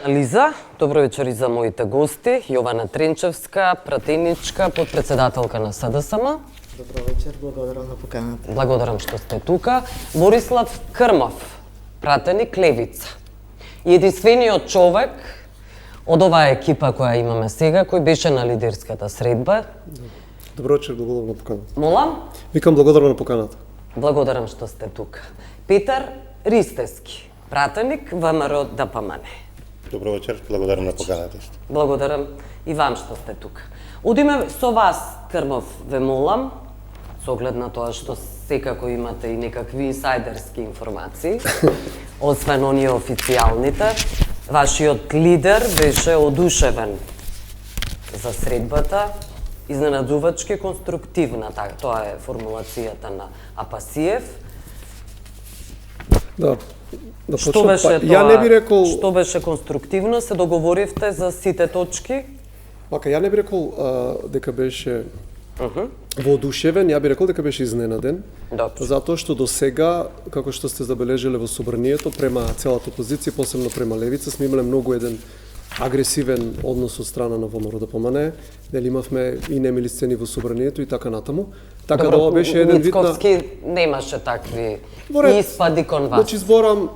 анализа. Добро вечер и за моите гости. Јована Тренчевска, пратеничка, подпредседателка на СДСМ. Добро вечер, благодарам на поканата. Благодарам што сте тука. Борислав Крмов, пратеник Левица. Единствениот човек од оваа екипа која имаме сега, кој беше на лидерската средба. Добро вечер, благодарам на поканата. Молам? Викам благодарам на поканата. Благодарам што сте тука. Петар Ристевски, пратеник ВМРО ДПМН. Добро вечер, благодарам на поканата. Благодарам и вам што сте тука. Одиме со вас, Крмов, ве молам, со оглед на тоа што секако имате и некакви инсайдерски информации, освен оние официјалните. Вашиот лидер беше одушевен за средбата, изненадувачки конструктивна, тоа е формулацијата на Апасиев. Да. Што беше тоа? Ја не би рекол... Што беше конструктивно? Се договоривте за сите точки? Вака, ја не би рекол дека беше воодушевен, ја би рекол дека беше изненаден. Добро. Затоа што до сега, како што сте забележале во собранието, према целата опозиција, посебно према Левица, сме имале многу еден агресивен однос од страна на ВМРО ДПМН, дали имавме и немили сцени во собранието и така натаму. Така Добро, да ова беше еден вид на... Мицковски немаше такви испади кон вас. Значи зборам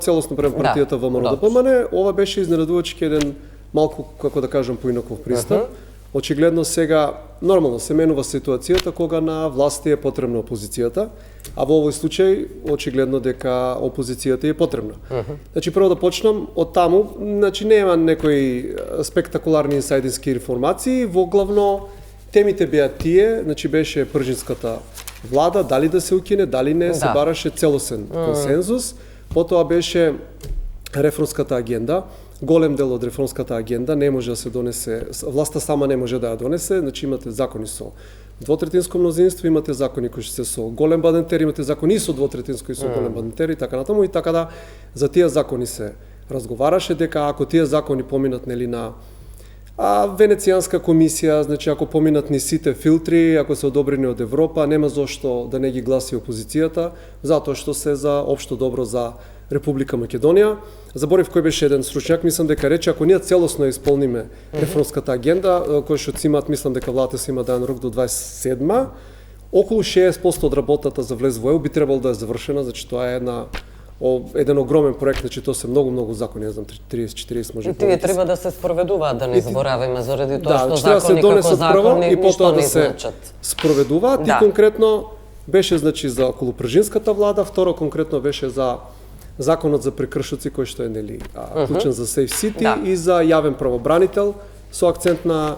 целосно према партијата ВМРО ДПМН, ова беше изненадувачки еден малку, како да кажам, поинаков пристап. Очигледно сега нормално се менува ситуацијата кога на власти е потребна опозицијата, а во овој случај очигледно дека опозицијата е потребна. Значи прво да почнам од таму, значи нема некои спектакуларни инсайдерски информации, воглавно темите беа тие, значи беше пржинската влада, дали да се укине, дали не, се бараше целосен консензус, потоа беше реформската агенда. Голем дел од реформската агенда не може да се донесе, власта сама не може да ја донесе, значи имате закони со двотретинско мнозинство, имате закони кои се со голем бадентер, имате закони и со двотретинско и со голем бадентер и така натаму, и така да за тие закони се разговараше дека ако тие закони поминат нели на Венецијанска комисија, значи ако поминат ни сите филтри, ако се одобрени од Европа, нема зошто да не ги гласи опозицијата, затоа што се за општо добро за Република Македонија. Заборев кој беше еден стручњак, мислам дека рече ако ние целосно исполниме реформската агенда, кој што цимат, мислам дека владата се има дан рок до 27-ма, околу 60% од работата за влез во ЕУ би требало да е завршена, значи тоа е еден огромен проект, значи тоа се многу закони, не знам, 30-40 може. И тие треба да се спроведуваат, да не забораваме, заради тоа што закони како закони и потоа да се значат. Спроведуваат и конкретно беше значи за околу пржинската влада, второ конкретно беше за законот за прекршоци кој што е нели клучен за Safe City и за јавен правобранител со акцент на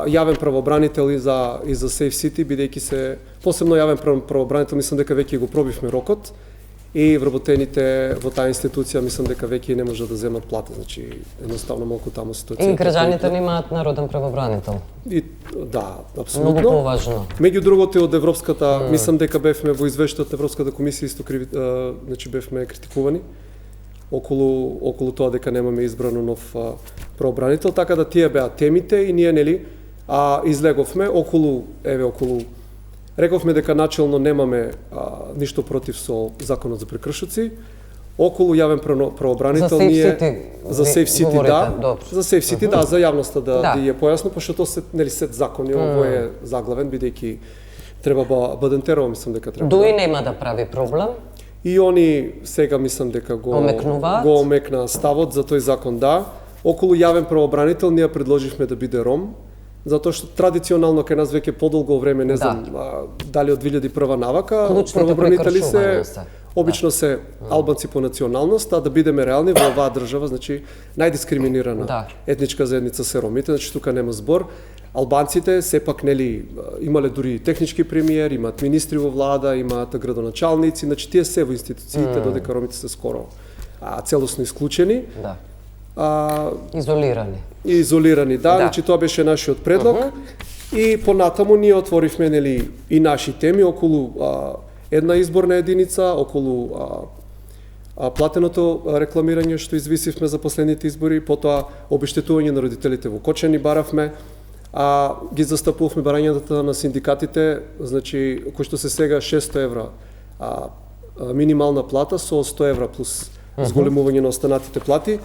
јавен правобранител и за Safe City, бидејќи се посебно јавен правобранител, мислам дека веќе го пробивме рокот и вработените во таа институција мислам дека веќе не може да земат плата, значи едноставно малку таму ситуацијата. И граѓаните немаат народен правобранител. И да, апсолутно. Многу поважно. Меѓу другото и од европската, мислам дека бевме во извештајот Европската комисија исто значи бевме критикувани околу тоа дека немаме избрано нов правобранител, така да тие беа темите и ние нели излеговме околу рековме дека начелно немаме ништо против со законот за прекршоци. Околу јавен правобранител ние за Safe City за Safe City за јавноста да е појасно, пошто тоа се нели сет закони, ово е заглавен бидејќи треба бадентерово, мислам дека треба. Дуи нема да прави проблем. И они сега мислам дека го омекна ставот за тој закон Околу јавен правобранител ние предложивме да биде ром, затоа што традиционално кај нас веќе подолго време, не знам дали од 2001 навака, правобранители се обично се албанци по националност, а да бидеме реални во оваа држава, значи најдискриминирана етничка заедница се ромите, значи тука нема збор. Албанците сепак нели имале дури технички премиер, имаат министри во влада, имаат градоначалници, значи тие се во институциите, додека ромите се скоро целосно исклучени. Изолирани, значи тоа беше нашиот предлог. И понатаму ние отворивме нели и наши теми околу една изборна единица, околу платеното рекламирање што извисивме за последните избори, потоа обештетување на родителите во Кочани баравме, ги застапувавме барањата на синдикатите, значи кои што се сега 600 евра минимална плата со 100 евра плюс зголемување на останатите плати.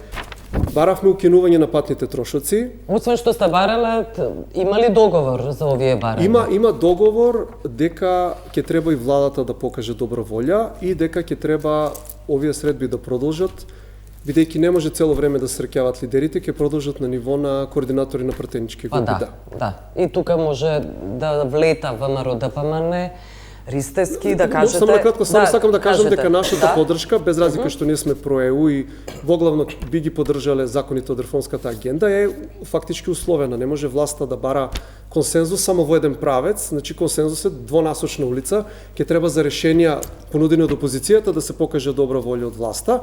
Баравме укинување на патните трошоци. Освен што сте барале, има ли договор за овие барања? Има договор дека ќе треба и владата да покаже добра волја и дека ќе треба овие средби да продолжат, бидејќи не може цело време да се среќаваат лидерите, ќе продолжат на ниво на координатори на пратенички групи. Да. И тука може да влета ВМРО ДПМН, Ристески, да кажете... Само накратко, сакам да кажам дека нашата поддршка, без разлика што ние сме про ЕУ и воглавно би ги поддржале законите од реформската агенда, е фактички условена. Не може власта да бара консензус само во еден правец, значи консензус е двонасочна улица, ќе треба за решенија понудени од опозицијата да се покаже добра волја од власта.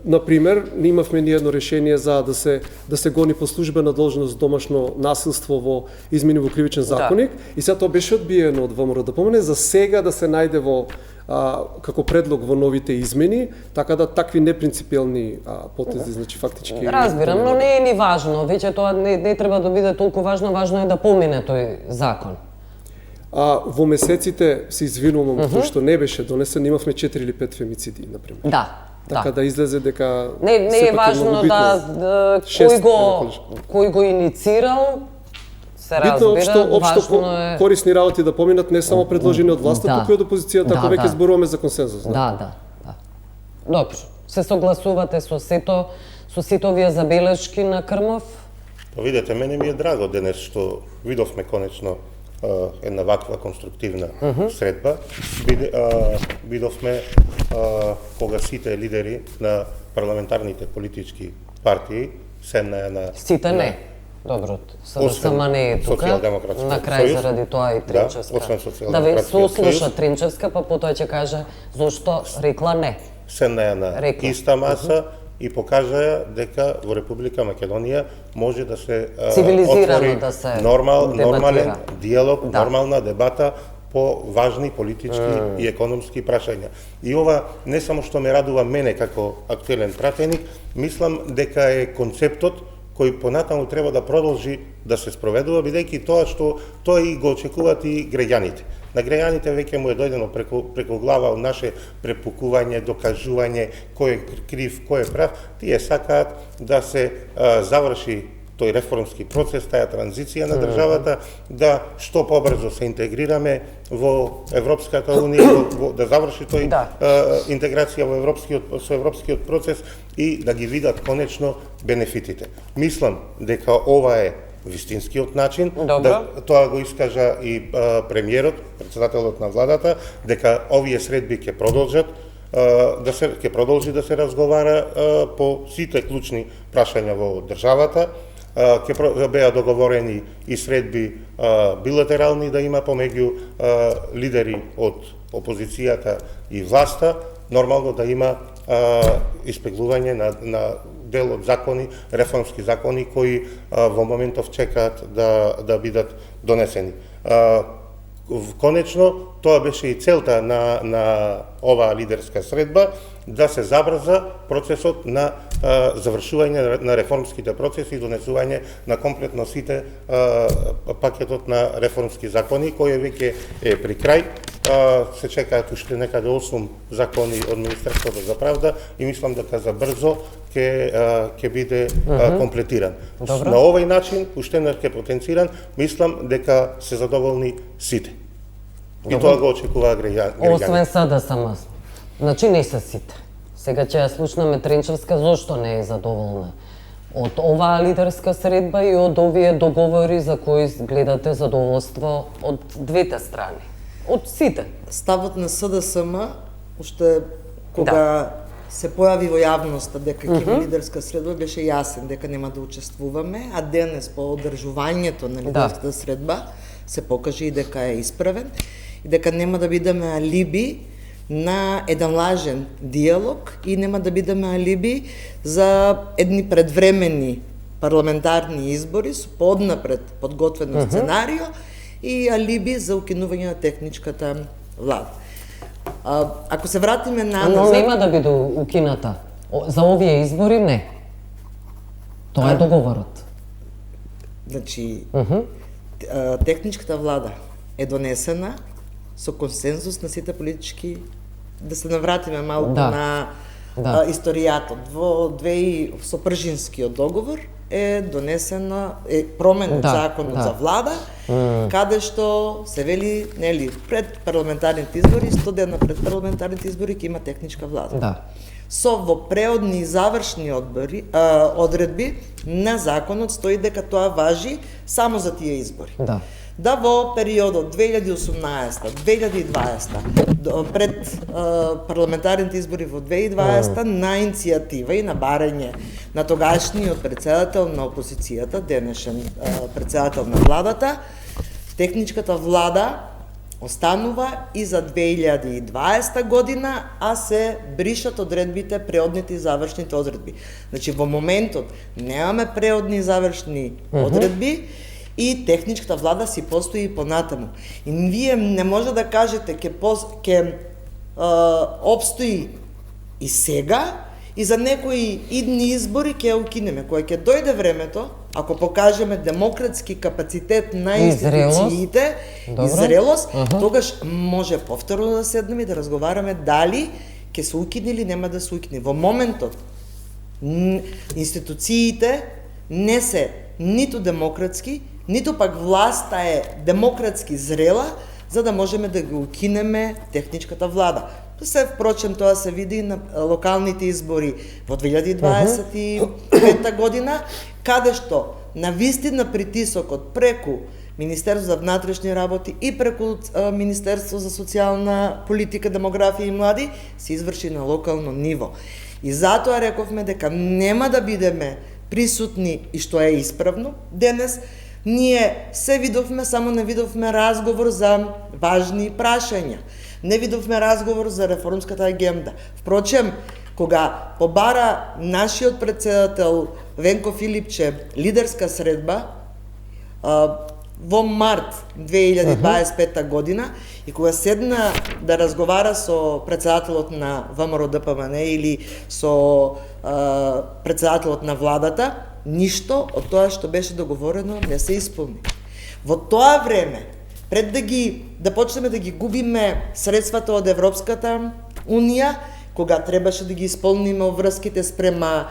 Например, не имавме ни едно решение за да се гони по службена должност домашно насилство во измени во кривичен законник и сега тоа беше одбиено од ВМРО ДПМН, за сега да се најде во како предлог во новите измени, така да такви непринципиелни потези, значи фактички... Разбирам, но не е ни важно, веќе тоа не треба да биде толку важно е да помине тој закон. Во месеците се извинувам што не беше донесен, имавме 4 или 5 фемициди, например. Така да излезе дека не е важно кој го иницирал, се разбира, важно е корисни работи да поминат не само предложени од власта, туку и од опозицијата, ако веќе зборуваме за консензус. Да. Добро, се согласувате со сите овие забелешки на Крмов? Видете, мене ми е драго денес што видовме конечно една ваква конструктивна средба. Видовме кога сите лидери на парламентарните политички партии седнаа на... Сите не. Добро, сама не е тука. На крај заради тоа и Тринчевска. Да ве сослуша Тринчевска, па потоа ќе каже зошто рекла не. Седнаа на иста маса и покажаа дека во Република Македонија може да се цивилизирано да се нормален диалог, нормална дебата по важни политички и економски прашања. И ова не само што ме радува мене како актуелен пратеник, мислам дека е концептот кој понатаму треба да продолжи да се спроведува, бидејќи тоа и го очекуваат и граѓаните. На граѓаните веќе му е дојдено преку глава од наше препукување, докажување кој е крив, кој е прав. Тие сакаат да се заврши тој реформски процес, таа транзиција на државата, да што побрзо се интегрираме во Европската унија, да заврши тој интеграција со европскиот процес и да ги видат конечно бенефитите. Мислам дека ова е вистинскиот начин, тоа го искажа и премиерот, председателот на владата, дека овие средби ќе продолжат ќе продолжи да се разговара по сите клучни прашања во државата. Ќе беа договорени и средби билатерални да има помеѓу лидери од опозицијата и власта, нормално да има испеглување на дел од закони, реформски закони кои во моментов чекаат да бидат донесени. Конечно, тоа беше и целта на оваа лидерска средба, да се забрза процесот на завршување на реформските процеси и донесување на комплетно сите пакетот на реформски закони, кој веќе е при крај. Се чекаат уште некаде 8 закони од Министерството за правда и мислам дека за брзо ќе биде комплетиран. На овој начин, уште ќе потенциран, мислам дека се задоволни сите. И тоа го очекуваа граѓаните. Освен СДСМ. Значи не се сите. Сега ќе ја слушнаме Тринчевска зошто не е задоволна од оваа лидерска средба и од овие договори за кои гледате задоволство од двете страни. Од сите. Ставот на СДСМ, уште кога се појави во јавноста дека ќе има лидерска средба, беше јасен дека нема да учествуваме, а денес по одржувањето на лидерската средба се покаже и дека е исправен и дека нема да бидеме алиби на еден лажен диалог и нема да бидеме алиби за едни предвремени парламентарни избори со пооднапред подготвено сценарио и алиби за укинување на техничката влада. Ако се вратиме на... Но нема да биде укината. За овие избори не. Тоа е договорот. Значи, техничката влада е донесена со консензус на сите политички, да се навратиме малку на историјатот. Со Пржинскиот договор е донесено, променет законот за влада, каде што се вели, нели, пред парламентарните избори, 100 дена пред парламентарните избори ќе има техничка влада. Со во преодни и завршни одредби на законот стои дека тоа важи само за тие избори. Да во периодот 2018-2020, пред парламентарните избори во 2020, на иницијатива и на барање на тогашниот председател на опозицијата, денешен председател на владата, техничката влада останува и за 2020 година, а се бришат одредбите, преодните и завршните одредби. Значи, во моментот немаме преодни и завршни одредби, и техничката влада си постои и понатаму. И вие не може да кажете ќе обстои и сега, и за некои идни избори ќе укинеме. Кога ќе дојде времето, ако покажеме демократски капацитет на институциите и зрелост, тогаш може повторно да седнеме и да разговараме дали ќе се укине или нема да се укине. Во моментот институциите не се ниту демократски, ниту пак власта е демократски зрела, за да можеме да го укинеме техничката влада. Се, впрочем, тоа се види на локалните избори во 2025 година, каде што на вистина притисокот преку Министерство за внатрешни работи и преку Министерство за социјална политика, демографија и млади се изврши на локално ниво. И затоа рековме дека нема да бидеме присутни, и што е исправно денес. Ние се видовме, само не видовме разговор за важни прашања. Не видовме разговор за реформската агенда. Впрочем, кога побара нашиот председател Венко Филипче лидерска средба во март 2025 година, и кога седна да разговара со председателот на ВМРО-ДПМН или со председателот на владата, ништо од тоа што беше договорено не се исполни. Во тоа време, пред да почнеме да ги губиме средствата од Европската Унија, кога требаше да ги исполниме обврските спрема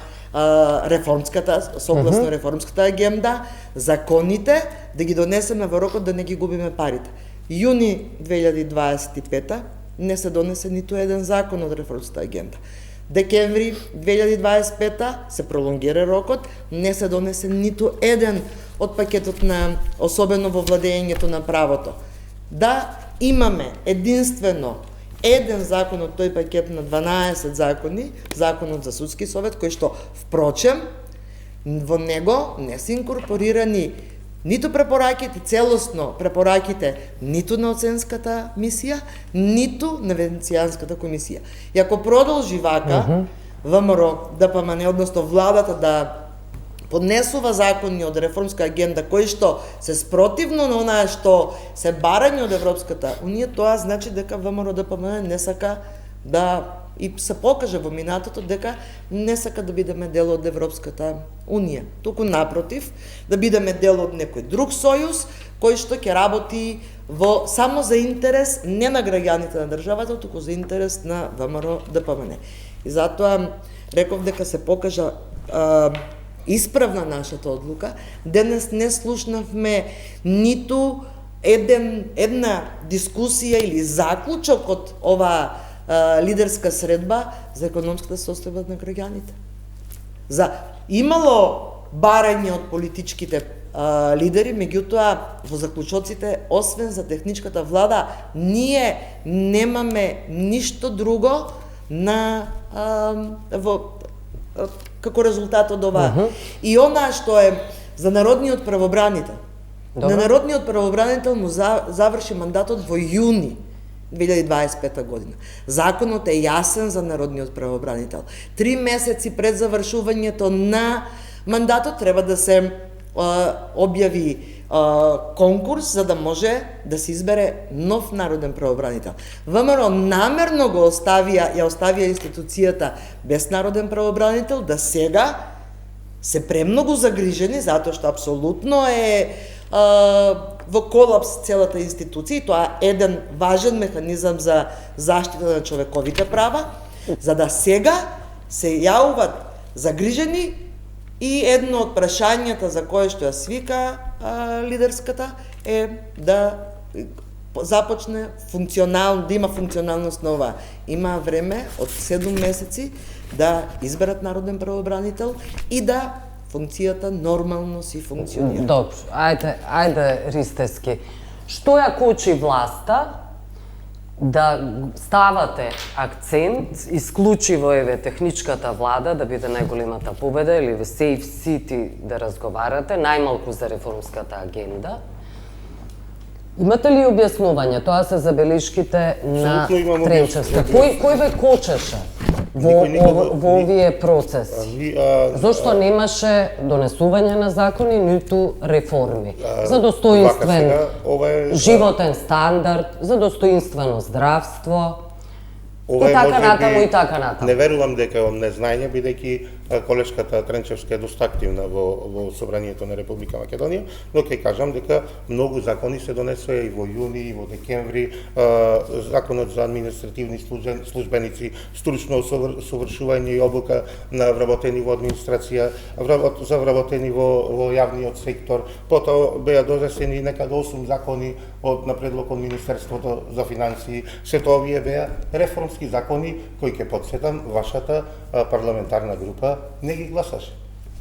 реформската, согласно реформската агенда, законите, да ги донесеме во рокот да не ги губиме парите. Јуни 2025 не се донесе ниту еден закон од реформската агенда. Декември 2025 се пролонгира рокот, не се донесе ниту еден од пакетот на, особено во владењето на правото. Да имаме единствено еден закон од тој пакет на 12 закони, законот за судски совет, кој што, впрочем, во него не се инкорпорирани ниту препораките, целосно препораките, ниту на оценската мисија, ниту на Венецијанската комисија. И ако продолжи вака, ВМРО-ДПМН, односно владата да поднесува закони од реформска агенда кои што се спротивно на онаа што се барање од Европската Унија, тоа значи дека ВМРО-ДПМН не сака да и се покаже во минатото дека не сака да бидеме дел од Европската Унија. Туку напротив, да бидеме дел од некој друг сојуз кој што ќе работи само за интерес не на граѓаните на државата, туку за интерес на ВМРО-ДПМН. И затоа реков дека се покажа исправна нашата одлука. Денес не слушнавме ниту една дискусија или заклучок од оваа лидерска средба за економската состојба на граѓаните. Имало барање од политичките лидери, меѓутоа во заклучоците, освен за техничката влада, ние немаме ништо друго како резултат од ова. И онаа што е за народниот правобранител. На народниот правобранител му заврши мандатот во јуни 2025 година. Законот е јасен за народниот правобранител. 3 месеци пред завршувањето на мандатот треба да се објави конкурс за да може да се избере нов народен правобранител. ВМРО намерно ја оставија институцијата без народен правобранител, да сега се премногу загрижени затоа што апсолутно е во колапс целата институција, и тоа е еден важен механизам за заштита на човековите права, за да сега се јавуваат загрижени и едно од прашањата за кое што ја свика лидерската е да започне функционално, да има функционалност на ова. Има време од 7 месеци да изберат народен правобранител и да функцијата нормално си функционира. Добро, ајде Ристевски. Што ја кочи власта да ставате акцент исклучиво еве техничката влада да биде најголемата победа или во Safe City да разговарате, најмалку за реформската агенда? Имате ли објаснување? Тоа се забелешките на Тренчевска. Кој ве кочеше во овие процеси? Зошто немаше донесување на закони, ниту реформи? За достоинствен животен стандард, за достоинствено здравство, и така натаму. Не верувам дека е од незнање, бидејќи колешката Тренчевска е доста активна во Собранието на Република Македонија, но ќе кажам дека многу закони се донесоа и во јуни, и во декември, законот за административни службеници, стручно усовршување и обука на вработени во администрација, за вработени во јавниот сектор, потоа беа донесени некаде 8 закони на предлог од Министерството за финансии. Сето овие беа реформски закони кои, ќе потсетам, вашата парламентарна група не ги гласаше.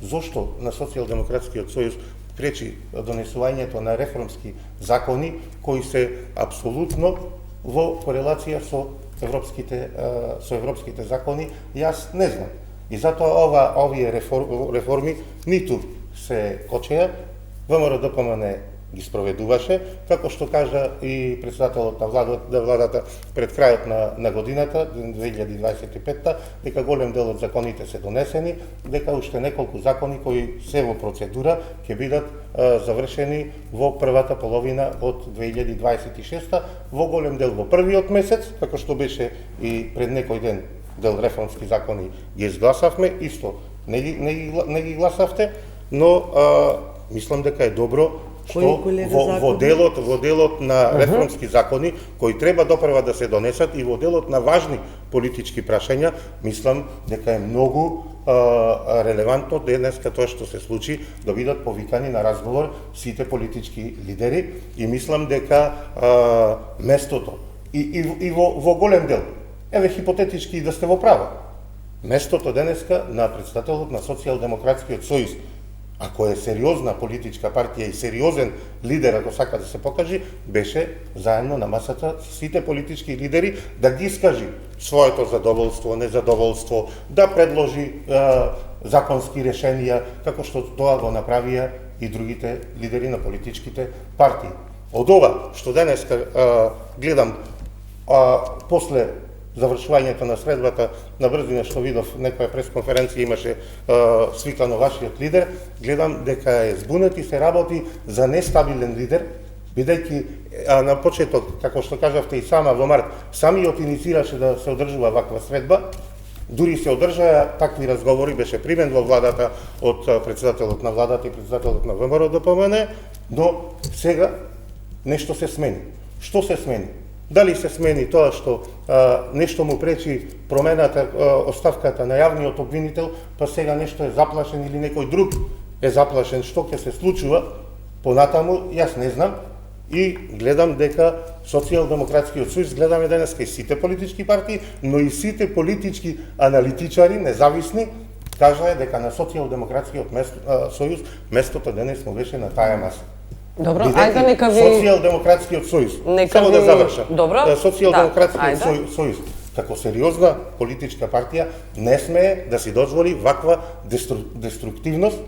Зошто на Социјалдемократскиот сојуз пречи донесувањето на реформски закони кои се апсолутно во корелација со европските закони, јас не знам. И затоа овие реформи ниту се кочеа, ВМРО-ДПМН ги спроведуваше, како што кажа и председателот на владата пред крајот на годината, 2025-та, дека голем дел од законите се донесени, дека уште неколку закони кои се во процедура ќе бидат завршени во првата половина од 2026-та, во голем дел во првиот месец, како што беше и пред некој ден дел реформски закони ги изгласавме, исто не ги гласавте, но мислам дека е добро што во делот на реформски закони кои треба допрва да се донесат и во делот на важни политички прашања, мислам дека е многу релевантно денеска тоа што се случи да бидат повикани на разговор сите политички лидери и мислам дека местото и во голем дел, еве хипотетички да сте во право, местото денеска на председателот на Социјалдемократскиот сојуз, ако е сериозна политичка партија и сериозен лидер, ако сака да се покажи, беше заедно на масата сите политички лидери да ги искажи своето задоволство, незадоволство, да предложи законски решенија, како што тоа го направија и другите лидери на политичките партии. Од ова што денеска гледам после завршувањето на средбата на брзина што видов некоја пресконференција имаше свикано вашиот лидер, гледам дека е збунет и се работи за нестабилен лидер, бидејќи на почеток, како што кажавте и сама во март, самиот инициираше да се одржува ваква средба, дури се одржаа такви разговори, беше примен во владата од председателот на владата и председателот на ВМРО-ДПМН, но сега нешто се смени. Што се смени? Дали се смени тоа што нешто му пречи промената, оставката на јавниот обвинител, па сега нешто е заплашен или некој друг е заплашен, што ќе се случува понатаму, јас не знам, и гледам дека Социјалдемократскиот сојуз, гледаме денеска и сите политички партии, но и сите политички аналитичари, независни, кажаа дека на Социјалдемократскиот сојуз местото денес му беше на таа маса. Добро, ајде нека ви... Социјалдемократскиот сојуз, само да завршам. Добро? Социјалдемократскиот сојуз, како сериозна политичка партија, не смее да си дозволи ваква деструктивност,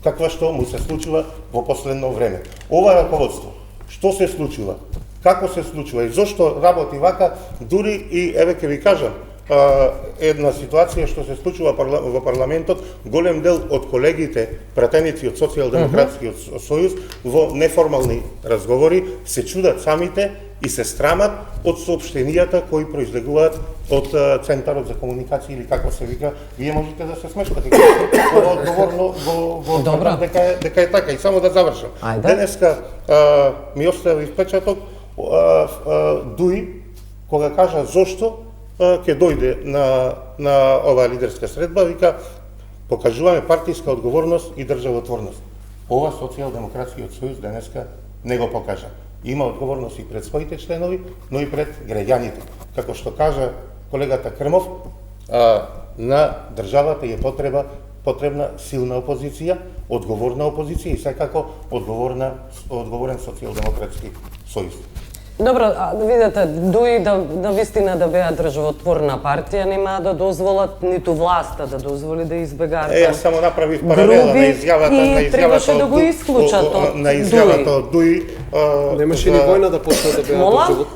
каква што му се случува во последно време. Ова раководство, што се случува, како се случува и зошто работи вака, дури и, еве ќе ви кажам, една ситуација што се случува во парламентот, голем дел од колегите, пратеници од Социјалдемократскиот сојуз, во неформални разговори, се чудат самите и се срамат од соопштенијата кои произлегуваат од Центарот за комуникација или како се вика. Вие можете да се смешкате. Одговорно во дека е така. И само да завршам. Денеска ми остави впечаток Дуи, кога кажа зошто ќе дојде на оваа лидерска средба, вика, покажуваме партиска одговорност и државотворност. Ова Социјалдемократскиот сојуз денеска не го покажа. Има одговорност и пред своите членови, но и пред граѓаните. Како што кажа колегата Крмов, на државата е потребна силна опозиција, одговорна опозиција и секако одговорен Социјалдемократски сојуз. Добро, видете, дуи да вистина да беа државотворна партија, нема да дозволат ниту власта да дозволи да избегаат. Јас само направив паралела на изјавата требаше да го исклучат на изјавата од Дуи. Немаше ни војна да почне да беа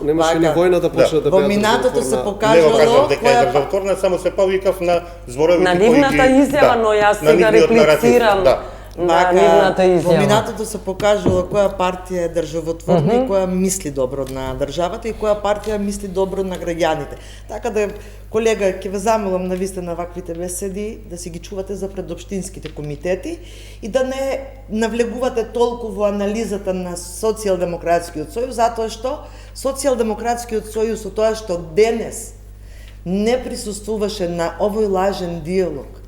немаше ни војна да почне да беа. Во минатото се Не го покажало кажав дека е државотворна, само се повикав на зборовите на кои нивната изјава, но јас сега реплицирам. На нивната изјава. Во минатото се покажало која партија е државотворна и која мисли добро на државата и која партија мисли добро на граѓаните. Така да, колега, ќе ве замолам на вистина ваквите беседи да си ги чувате за предопштинските комитети и да не навлегувате толку во анализата на Социјалдемократскиот сојуз, затоа што Социјалдемократскиот сојуз од тоа што денес не присуствуваше на овој лажен диалог,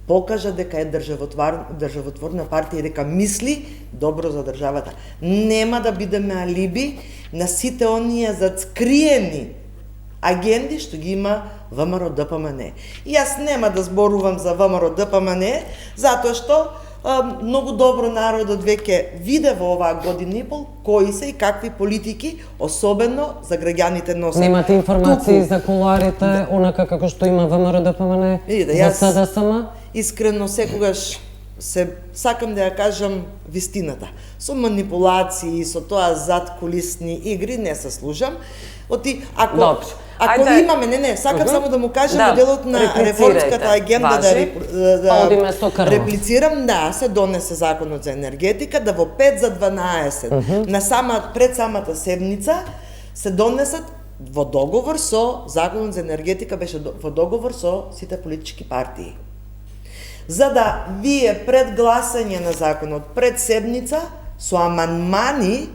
покажа дека е државотворна партија и дека мисли добро за државата. Нема да бидеме алиби на сите оние зацкриени агенди што ги има ВМРО ДПМН. И јас нема да зборувам за ВМРО ДПМН, затоа што многу добро народот веќе виде во оваа година и пол кои се и какви политики, особено за граѓаните носат. Немате информации за кулуарите, онака како што има ВМРО ДПМН, за СДСМ? Искрено секогаш сакам да ја кажам вистината. Со манипулации, со тоа зад кулисни игри не се служам. Ако имаме, сакам само да му кажам моделот на реформската агенда да реплицирам, се донесе законот за енергетика, да во 5 за 12 пред самата седница се донесат во договор со законот за енергетика, беше во договор со сите политички партии. За да вие пред гласање на законот, пред седница, со амандмани,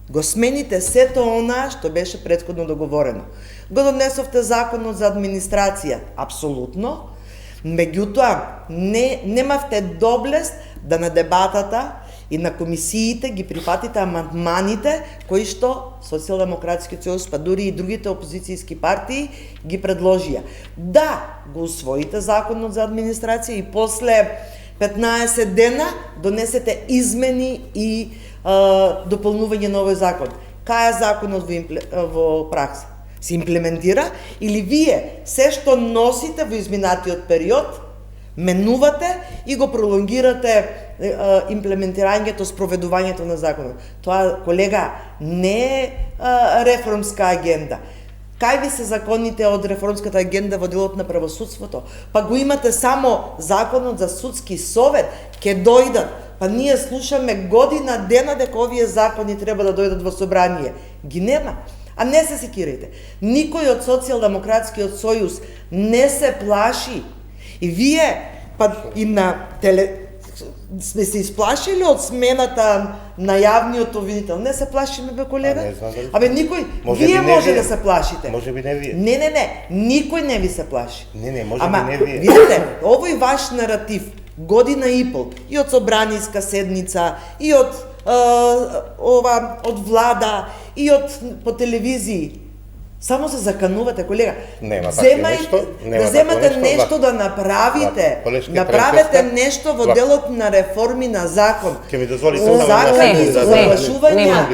го смените сето она што беше претходно договорено. Го донесовте законот за администрација, апсолутно, меѓутоа немавте доблест да на дебатата и на комисиите ги прифатите амандманите кои што Социјалдемократскиот сојуз, па дури и другите опозицијски партии ги предложија. Да, го усвоите законот за администрација и после 15 дена донесете измени и дополнување на овој закон. Кај е законот во пракса? Се имплементира или вие се што носите во изминатиот период менувате и го пролонгирате имплементирањето, спроведувањето на законот. Тоа, колега, не е реформска агенда. Кај ви се законите од реформската агенда во делот на правосудството? Па го имате само законот за судски совет, ќе дојдат. Па ние слушаме година дена дека овие закони треба да дојдат во собрание. Ги нема. А не се секирајте. Никој од Социјалдемократскиот сојуз не се плаши. И вие, па и на сме се исплашили од смената на јавниот обвинител. Не се плашиме, бе, колега? Абе, никој, вие може да се плашите. Може би не вие. Не, никој не ви се плаши. Не, може би не вие. Видите, овој ваш наратив, година и пол, и од собраниска седница, и од од влада, и по телевизии, само се заканувате, колега. Земате нешто да направите. Направете нешто во делот на реформи на закон. Ке ми дозволите закони за заглашувања.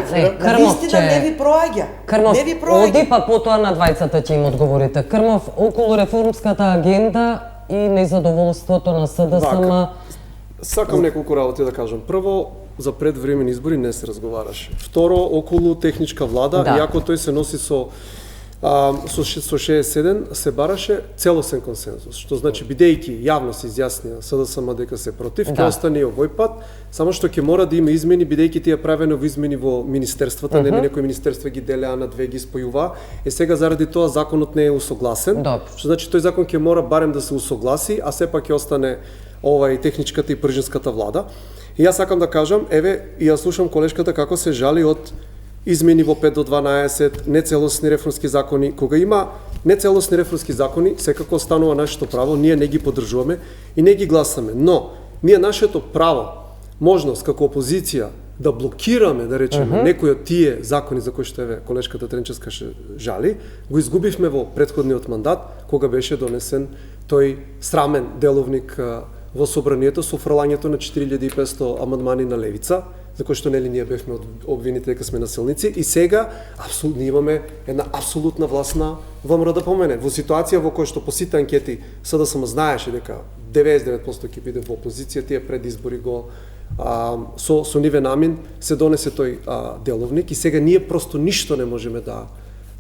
Вистина не ви проаѓа. Крмов, оди па потоа на двајцата ќе им одговорите. Крмов, околу реформската агенда и незадоволството на СДСМ. Сакам неколку работи да кажам. Прво, за предвремени избори не се разговараше. Второ, околу техничка влада, иако тој се носи со 67, се бараше целосен консензус, што значи бидејќи јавно се изјаснија СДСМ дека се против, ќе остане и овој пат, само што ќе мора да има измени бидејќи тие правено во измени во министерствата, некои министерства ги делеа на две, ги спојува. Сега заради тоа законот не е усогласен, што значи тој закон ќе мора барем да се усогласи, а сепак ќе остане и техничката и пржинската влада. И јас сакам да кажам, и ја слушам колешката како се жали од измени во 5 до 12, нецелосни реформски закони, кога има Нецелосни реформски закони секако останува нашето право, ние не ги поддржуваме и не ги гласаме, но ние нашето право, можност како опозиција да блокираме, да речеме, некои од тие закони за кои што еве колешката Тренчевска жали, го изгубивме во претходниот мандат, кога беше донесен тој срамен деловник во собранието со фрлањето на 4500 амандмани на левица, за кој што нели ние бевме обвините дека сме насилници, и сега апсолутно имаме една апсолутна власт на ВМРО да помене. Во ситуација во која што по сите анкети СДСМ знаеше дека 99% ќе биде во опозиција, тие пред избори го со нивен амин се донесе тој деловник и сега ние просто ништо не можеме да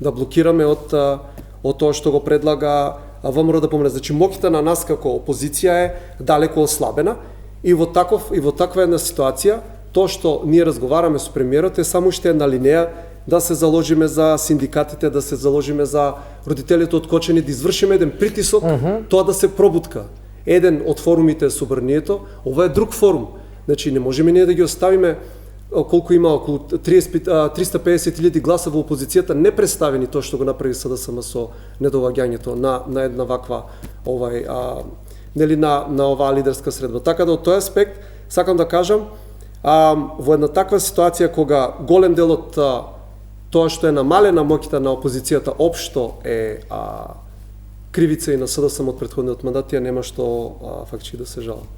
блокираме од тоа што го предлага ВМРО да помене. Значи моќта на нас како опозиција е далеку ослабена и во таква една ситуација тоа што ние разговараме со премиерот е само уште една линеја да се заложиме за синдикатите, да се заложиме за родителите откочени, да извршиме еден притисок, тоа да се пробутка. Еден од форумите е собранието, ова е друг форум. Значи не можеме ние да ги оставиме колку има околу 350.000 гласа во опозицијата непредставени тоа што го направи СДСМ со недоаѓањето на една ваква нели на оваа лидерска средба. Така да од тој аспект сакам да кажам во една таква ситуација кога голем дел од тоа што е намалена моќта на опозицијата општо е кривица и на СДСМ од претходниот мандат, тие нема што фактички да се жалат.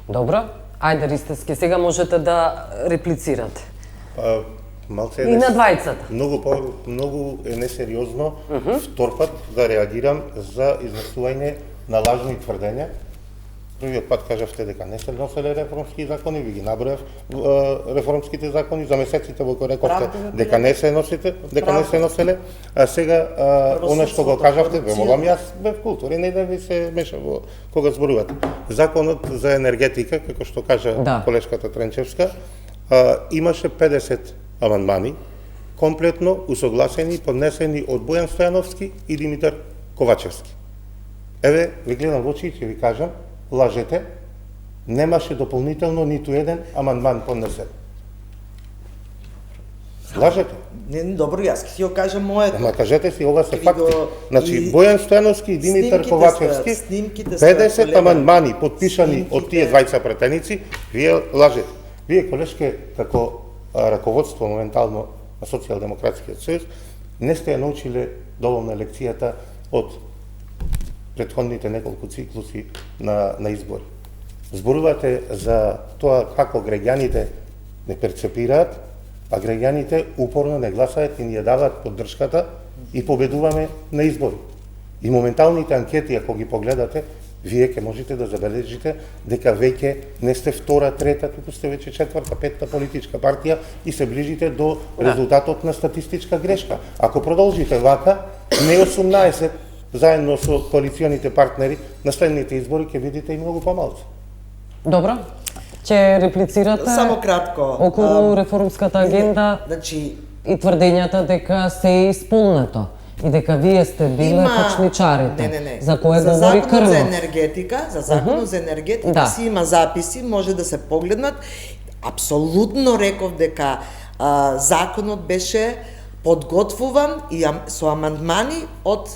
Добро. Ајде, Ристевски, сега можете да реплицирате. Малце и на двајцата. Многу е несериозно втор пат да реагирам за изнесување на лажни тврдења. Првиот пат кажавте дека не се носеле реформски закони, ви ги набројав реформските закони, за месеците во кои рековте дека не се носеле, а сега она што го кажавте, ве молам, јас бев култури, не да ви се меша во кога зборувате. Законот за енергетика, како што кажа колешката Тренчевска, имаше 50 амандмани, комплетно усогласени, поднесени од Бојан Стојановски и Димитар Ковачевски. Еве, ви гледам во очи и ќе ви кажам, лажете, немаше дополнително ниту еден амандман поднесен. Лажете. Не, добро, јас ќе си го кажам моето. Ама кажете си, ова се факти. Значи, Бојан Стојановски и Димитар Ковачевски, 50 амандмани подпишани од тие двајца претеници, вие лажете. Вие, колешке, како раководство моментално на Социјалдемократскиот сојуз, не сте ја научиле доволно лекцијата од претходните неколку циклуси на избори. Зборувате за тоа како граѓаните не перцепираат, а граѓаните упорно не гласаат и ни ја даваат поддршката и победуваме на избори. И моменталните анкети, ако ги погледате, вие ќе можете да забележите дека веќе не сте втора, трета, туку сте веќе четврта, петта политичка партија и се ближите до резултатот на статистичка грешка. Ако продолжите вака, не 18, заедно со коалиционите партнери, на следните избори ќе видите и многу помалку. Добро. Ќе реплицирате само кратко околу реформската агенда и тврдењата дека се е исполнето и дека вие сте биле почничарите. За кое говори Крмов? За законот за енергетика си има записи, може да се погледнат. Апсолутно реков дека законот беше подготвуван и со амандмани од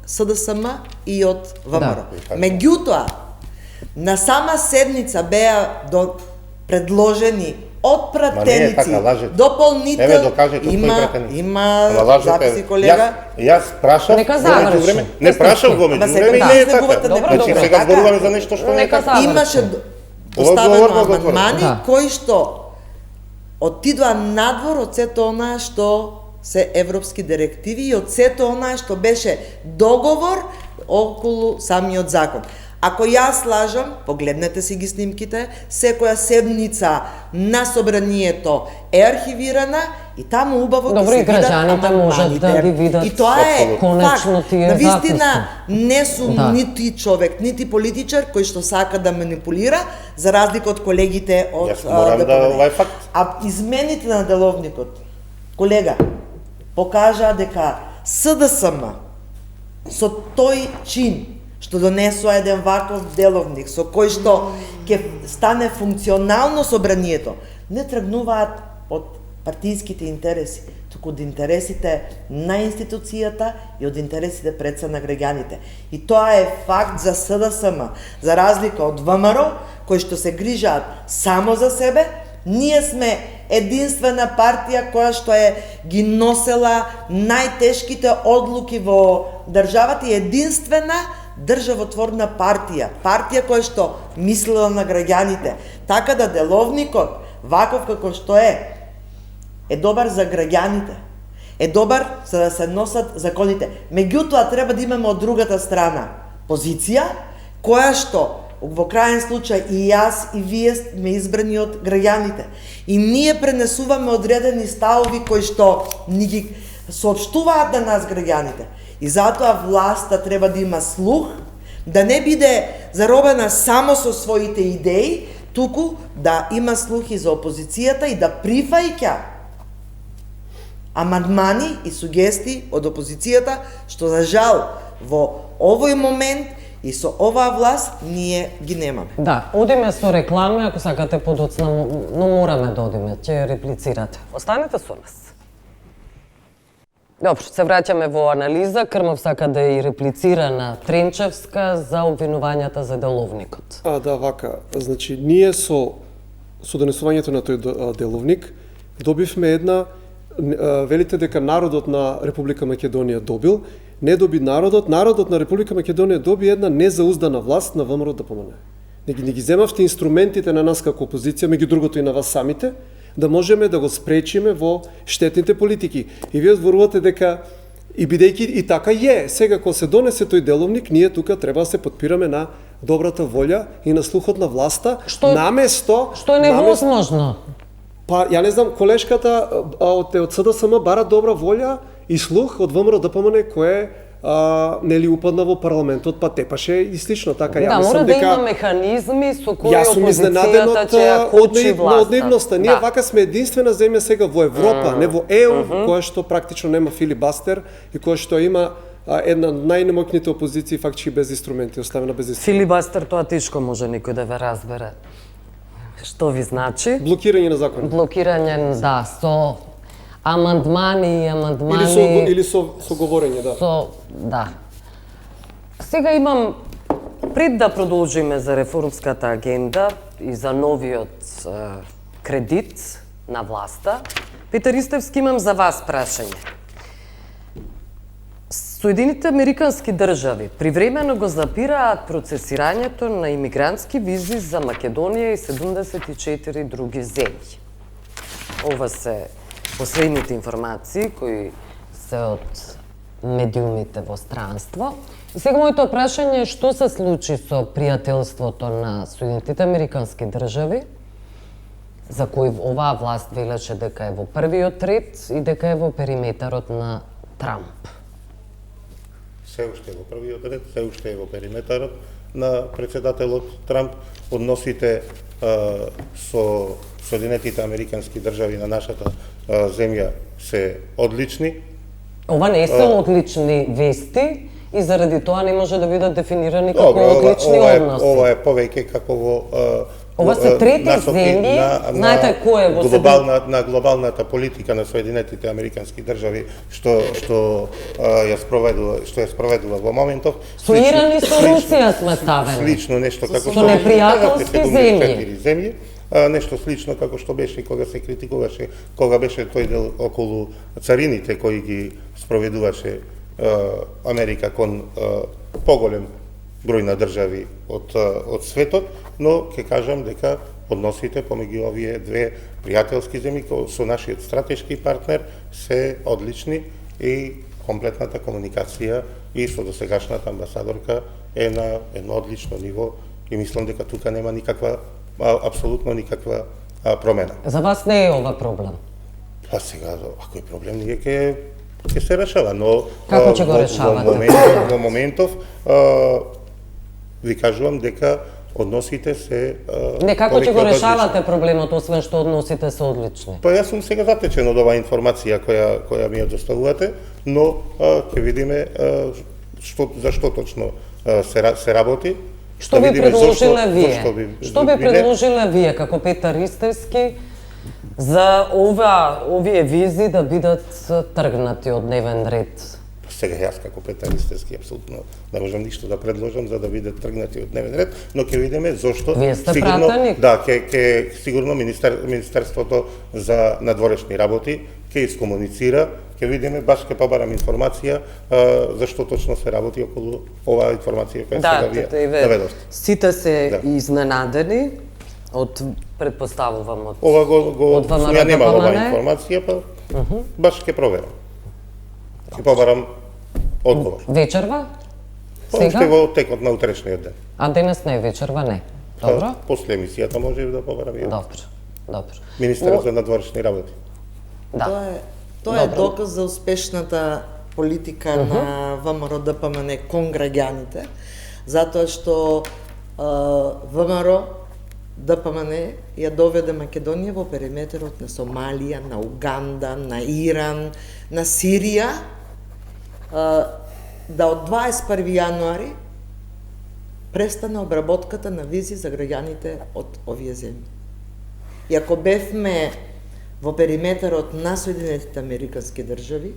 СДСМ и од ВМРО. Меѓутоа, на сама седница беа предложени од пратеници дополнително. Има записи, колега. Јас прашав во време. Не прашав во меѓувреме, не е така. Значи сега зборуваме за нешто што не е така. Имаше поставено амандмани кои што отидоа надвор од сето онаа што се европски директиви и од сето онаа што беше договор околу самиот закон. Ако јас лажам, погледнете си ги снимките, секоја седница на собранието е архивирана и таму убаво ќе се видат амандманите. Да ги видат. И тоа е факт. Навистина не сум нити човек, нити политичар кој што сака да манипулира, за разлика од колегите од ДПС. А измените на деловникот, колега, покажаа дека СДСМ со тој чин што донесува еден ваков деловник со кој што ќе стане функционално собранието, не тргнуваат од партиските интереси, туку од интересите на институцијата и од интересите пред се на граѓаните. И тоа е факт за СДСМ, за разлика од ВМРО, кои што се грижаат само за себе. Ние сме единствена партија која што ги носела најтешките одлуки во државата и единствена државотворна партија која што мислела на граѓаните. Така да деловникот, ваков како што е добар за граѓаните, е добар за да се носат законите. Меѓутоа треба да имаме од другата страна позиција која што во крајен случај и јас и вие сме избрани од граѓаните. И ние пренесуваме одредени ставови кои што ни ги соопштуваат на нас граѓаните. И затоа власта треба да има слух, да не биде заробена само со своите идеи, туку да има слух и за опозицијата и да прифаќа амандмани и сугестии од опозицијата, што за жал во овој момент и со оваа власт ние ги немаме. Да, одиме со реклами, ако сакате подоцна, но мораме да одиме, ќе реплицирате. Останете со нас. Добро, се враќаме во анализа. Крмов сака да и реплицира на Тренчевска за обвинувањата за деловникот. Да, вака. Значи, ние со донесувањето на тој деловник добивме една, велите дека народот на Република Македонија добил, не доби народот на Република Македонија доби една незауздана власт на ВМРО ДПМН. Не ги земавте инструментите на нас како опозиција, меѓу другото и на вас самите, да можеме да го спречиме во штетните политики. И вие зборувате дека и бидејќи и така сега кога се донесе тој деловник, ние тука треба да се подпираме на добрата волја и на слухот на власта, наместо што е невозможно. Па ја не знам, колешката од СДСМ бара добра волја и слух од ВМРО ДПМН кој нели упадна во парламентот, па тепаше и слично така. Да, мора да има механизми со кои опозицијата ќе ја кочи власта. Од наивноста. Ние вака сме единствена земја сега во Европа, не во ЕУ, која што практично нема филибастер и која што има една од најнемоќните опозиции фактички без инструменти, оставена без инструменти. Филибастер, тоа тешко може некој да ве разбере. Што ви значи? Блокирање на закони. Блокирање, да, со амандмани. Или со говорење, да. Да. Сега имам, пред да продолжиме за реформската агенда и за новиот кредит на власта, Петар Истевски, имам за вас прашање. Соединените Американски држави привремено го запираат процесирањето на имигрантски визи за Македонија и 74 други земји. Ова се последните информации кои се од медиумите во странство. И сега моето прашање е што се случи со пријателството на Соединетите Американски држави, за кој оваа власт велеше дека е во првиот ред и дека е во периметарот на Трамп. Се уште во првиот ред, се уште е во периметарот на председателот Трамп. Односите со Соединетите Американски држави на нашата земја се одлични. Ова не се одлични вести и заради тоа не може да бидат дефинирани како одлични односи. Ова е повеќе како во ова се трети земји, знаете кој е во на глобалната политика на Соединетите Американски држави што ја спроведува во моментов. Со Иран и со Русија сме ставени. Слично нешто како со непријателски земји. Нешто слично како што беше кога се критикуваше, кога беше тој дел околу царините кои ги спроведуваше Америка кон поголем број на држави од светот, но ќе кажам дека односите помеѓу овие две пријателски земји со нашиот стратешки партнер се одлични и комплетната комуникација и со досегашната амбасадорка е на едно одлично ниво и мислам дека тука нема апсолутно никаква промена. За вас не е ова проблем? Па сега, ако е проблем, ние ќе се решава, но како ќе го решавате? Во моментов ви кажувам дека односите се не, како ќе го решавате проблемот, освен што односите се одлични? Па јас сум сега затечен од оваа информација која ми ја доставувате, но ќе видиме за што точно се работи. Што би предложиле вие? Што би предложиле вие како Петар Истевски за овие визи да бидат тргнати од дневен ред? Сега јас како Петар Истерски апсолутно не можам ништо да предложам за да бидат тргнати од дневен ред, но ќе видиме зошто Вие сте сигурно пратеник. да ќе сигурно Министерството за надворешни работи ќе искомуницира, ќе видиме, баш ќе побарам информација зашто точно се работи околу оваа информација која сега вие наведовте. Сите се изненадени од предпоставувам од Ова го ВМРО ја нема оваа ДПМН? информација, па баш ќе проверам. Ќе побарам одговор. Вечерва? Уште Сега? во текот на утрешниот ден. А денес не е вечерва, не. Добро? После емисијата може да побарам и Добро. Министерот за надворешни работи. Да. Тоа е доказ за успешната политика на ВМРО ДПМН кон граѓаните, затоа што ВМРО ДПМН ја доведе Македонија во периметерот на Сомалија, на Уганда, на Иран, на Сирија, да од 21 јануари престана обработката на визи за граѓаните од овие земји. И ако бевме во периметерот на Соединетите Американски држави,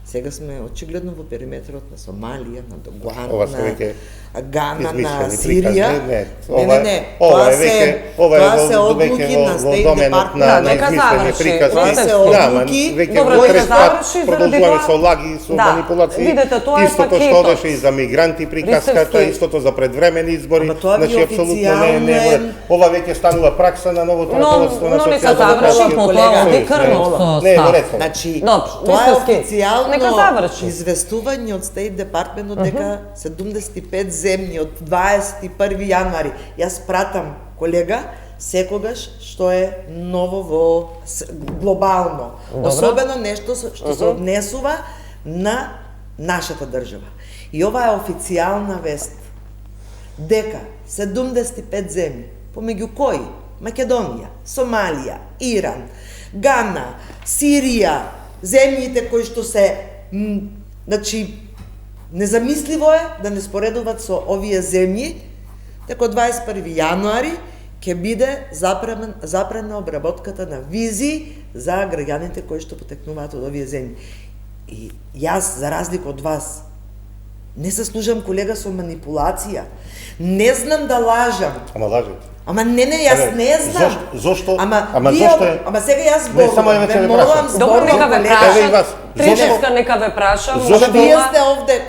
сега сме очигледно во периметерот на Сомалија, на Догуан, на Гана, на Сирија. Не, тоа се одлуки на Стейт Департмент. Нека заврши. Тоа се одлуки. Добро, нека заврши заради Продолжуваме тоа. со лаги, со манипулации. Видете, тоа е Истото што пакетот. одеше и за мигранти приказката, Рисовски. истото за предвремени избори. Ама тоа ви апсолутно не е официјално. ова веќе станува пракса на новото раководство на Но нека социјалната заврши, потоа оди Крмов со Не, став. рецо. Значи, Добро, тоа е Рисовски, нека заврши. официјално известување од Стейт Департментот дека 75 земји од 21 јануари. Јас пратам, колега, секогаш што е ново во глобално. Особено нешто што се однесува на нашата држава. И ова е официјална вест дека 75 земји, помеѓу кои Македонија, Сомалија, Иран, Гана, Сирија, земјите кои што се значи незамисливо е да не споредуваат со овие земји, дека од 21 јануари ќе биде забрана обработката на визи за граѓаните кои што потекнуваат од овие земји. И јас, за разлика од вас, не се служам, колега, со манипулација. Не знам да лажам. Ама лажете. Ама не, јас не знам. Зошто? Ама зошто е? Ама сега јас зборувам. само ја ве молам, прашам. Добро, нека ве Еве и вас. прашам. Тричевска нека ве прашам. Зошто? може би Вие ова- сте овде.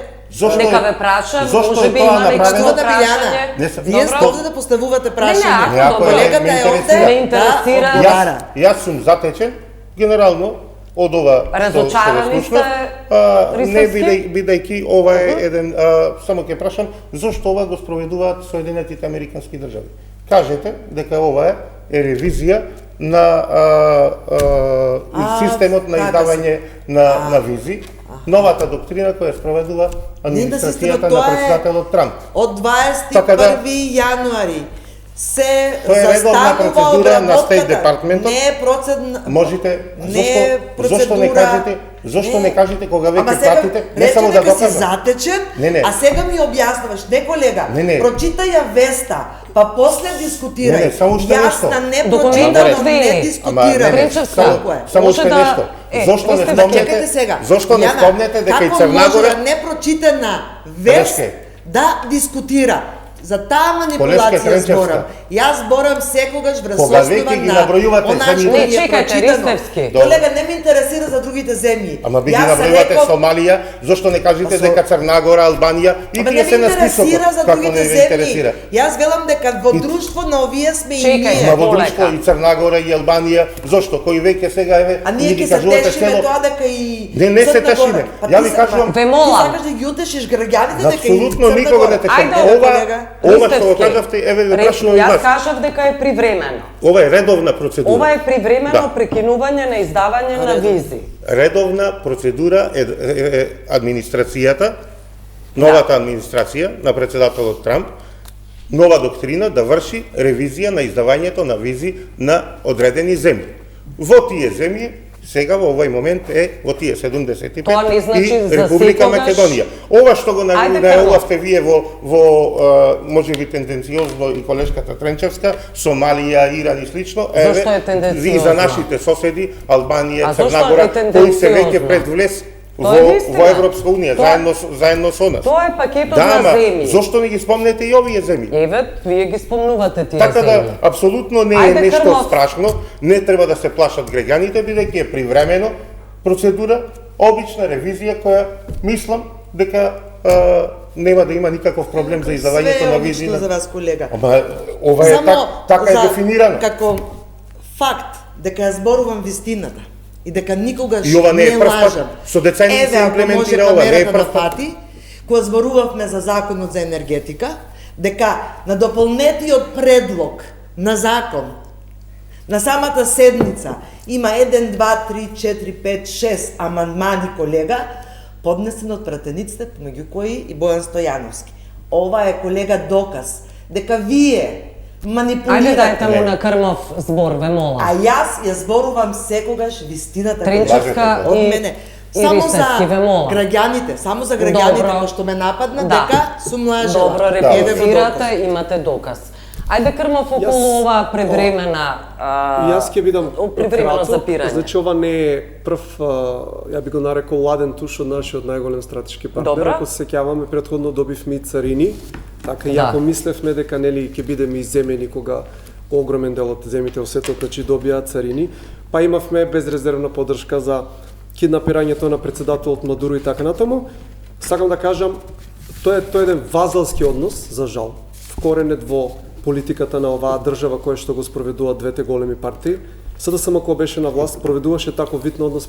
Нека ве прашам, зошто може е би тоа има некакво направено? Господа Билјана, прашање. Не се- вие сте Добро. овде да поставувате Не, прашање. ако добро. Колегата ме е интересира. овде Ме интересира. да одговара. Јас сум затечен, генерално, од ова Разочарани сте, не Рисовски? бидејќи ова е еден, само ќе прашам, зошто ова го спроведуваат Соединетите Американски држави? Кажете дека ова е ревизија на системот на така издавање на визи, новата доктрина која спроведува администрацијата на тоа е председателот Трамп. Од 21 Така да- јануари се Тоа е редовна застанува процедура на Стейт обработката. Департментот. Не е процедура. Можете, Не е зошто не кажете, зошто не кажете кога веќе пратите, не само да дека си докажам. затечен, Не. а сега ми објаснуваш, не колега, Не. прочитај ја веста, па после дискутирај. Не, само уште Јас нешто. на не Документот прочитано ви- не дискутирам. Тричевска. Колку е? Само Може уште да- нешто. Зошто не вие сте спомнете? Чекайте сега. Зошто не Јана, спомнете дека и како Црна може Гора да непрочитана вест Колешке. да дискутира? За таа Колешке, манипулација Тренчевска. зборам. Јас зборам секогаш врз Кога основа веќе ги на набројувате она земјите- што Не, ми е чекајте, прочитано. Ристевски. Колега, не ме интересира за другите земји. Ама би ги Јас набројувате реков- Сомалија, зошто не кажете Па со- дека Црна Гора, Албанија и Ама не тие ме се на списокот? интересира за Како другите не ви земји. интересира? Јас велам дека во друштво на овие сме и Чекај, ние. Ма во полека. друштво и Црна Гора и Албанија, зошто? Кој веќе сега еве А ние ни ги ќе се кажувате тешиме цело. тоа дека и Не се Црна Гора. тешиме. Па Ја ти ви се- кажувам- Ве молам. Ти сакаш да ги утешиш граѓаните дека и Апсолутно Црна никого Гора. не тешам. Ајде, Ова колега. што го Ристевски. кажавте, еве ви прашувам и Јас вас. кажав дека е привремено. Ова е редовна процедура. Ова е привремено Да. прекинување на издавање на визи. Редовна процедура е администрацијата, новата администрација на председателот Трамп, нова доктрина да врши ревизија на издавањето на визи на одредени земји. Во тие земји сега во овој момент е во тие 75 Тоа не значи и за Република секогаш... Македонија. Ова што го Ајде, најавувавте вие во можеби тенденциозно и колешката Тренчевска, Сомалија, Иран и слично, Зошто е тенденциозно? и за нашите соседи Албанија, А зошто Црна е Гора, кои се веќе тенденциозно? пред влез Тоа е во вистина. Европска унија, заедно со нас. Тоа е пакетот Да, на ама земји. зошто не ги спомнете и овие земји? Еве, вие ги спомнувате тие Така да, земји. апсолутно не е Ајде, нешто Крмов. страшно, не треба да се плашат граѓаните, бидејќи е привремено процедура, обична ревизија која мислам дека нема да има никаков проблем за издавањето на визи. Све е за вас, колега. Ама ова е така е дефинирано. Како факт дека ја зборувам вистината и дека никогаш И ова не е прв пат. лажам. Со децени се имплементира ова, ова, не е да прв пат. фати, кога зборувавме за законот за енергетика, дека на дополнетиот предлог на закон на самата седница има 1, 2, 3, 4, 5, 6 амандмани, колега, поднесен од пратениците, помеѓу кои и Бојан Стојановски. Ова е, колега, доказ дека вие манипулирате. Ајде дајте му на Крмов збор, ве молам. А јас ја зборувам секогаш вистината. Тренчевска од и мене. Само за Рисевски, ве молам. граѓаните, само за граѓаните Добро. кои што ме нападна, Да. дека сум лажела. Добро Еве го реплицирате, доказ. имате доказ. Ајде Крмов околу ова превремена Јас ќе бидам превремено краток. запирање. Значи ова не е прв, ја би го нарекол ладен туш од нашиот најголем стратешки партнер. Добра. Ако се сеќаваме, претходно добивме и царини. Така и Да. ако мислевме дека нели ќе бидеме изземени кога огромен дел од земјите во светот значи добија царини, па имавме безрезервна поддршка за киднапирањето на председателот Мадуро и така натаму. Сакам да кажам, тоа е еден вазалски однос, за жал, вкоренет во политиката на оваа држава која што го спроведуваат двете големи партии. СДСМ кога беше на власт проведуваше таков вид на однос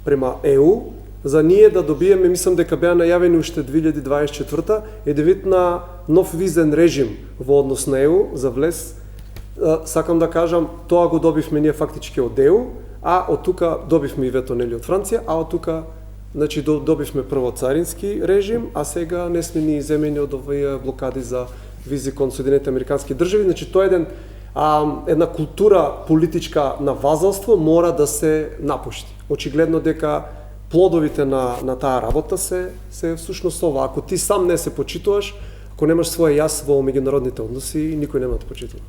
према ЕУ, за ние да добиеме, мислам дека беа најавени уште 2024 еден вид на нов визен режим во однос на ЕУ за влез. Сакам да кажам, тоа го добивме ние фактички од ЕУ, а од тука добивме и вето нели од Франција, а од тука значи добивме прво царински режим, а сега не сме ни земени од овие блокади за визи кон Соединените Американски држави. Значи тоа е една култура политичка на вазалство мора да се напушти. Очигледно дека плодовите на таа работа се всушност ова. Ако ти сам не се почитуваш, ако немаш свој јас во меѓународните односи, никој нема да почитува.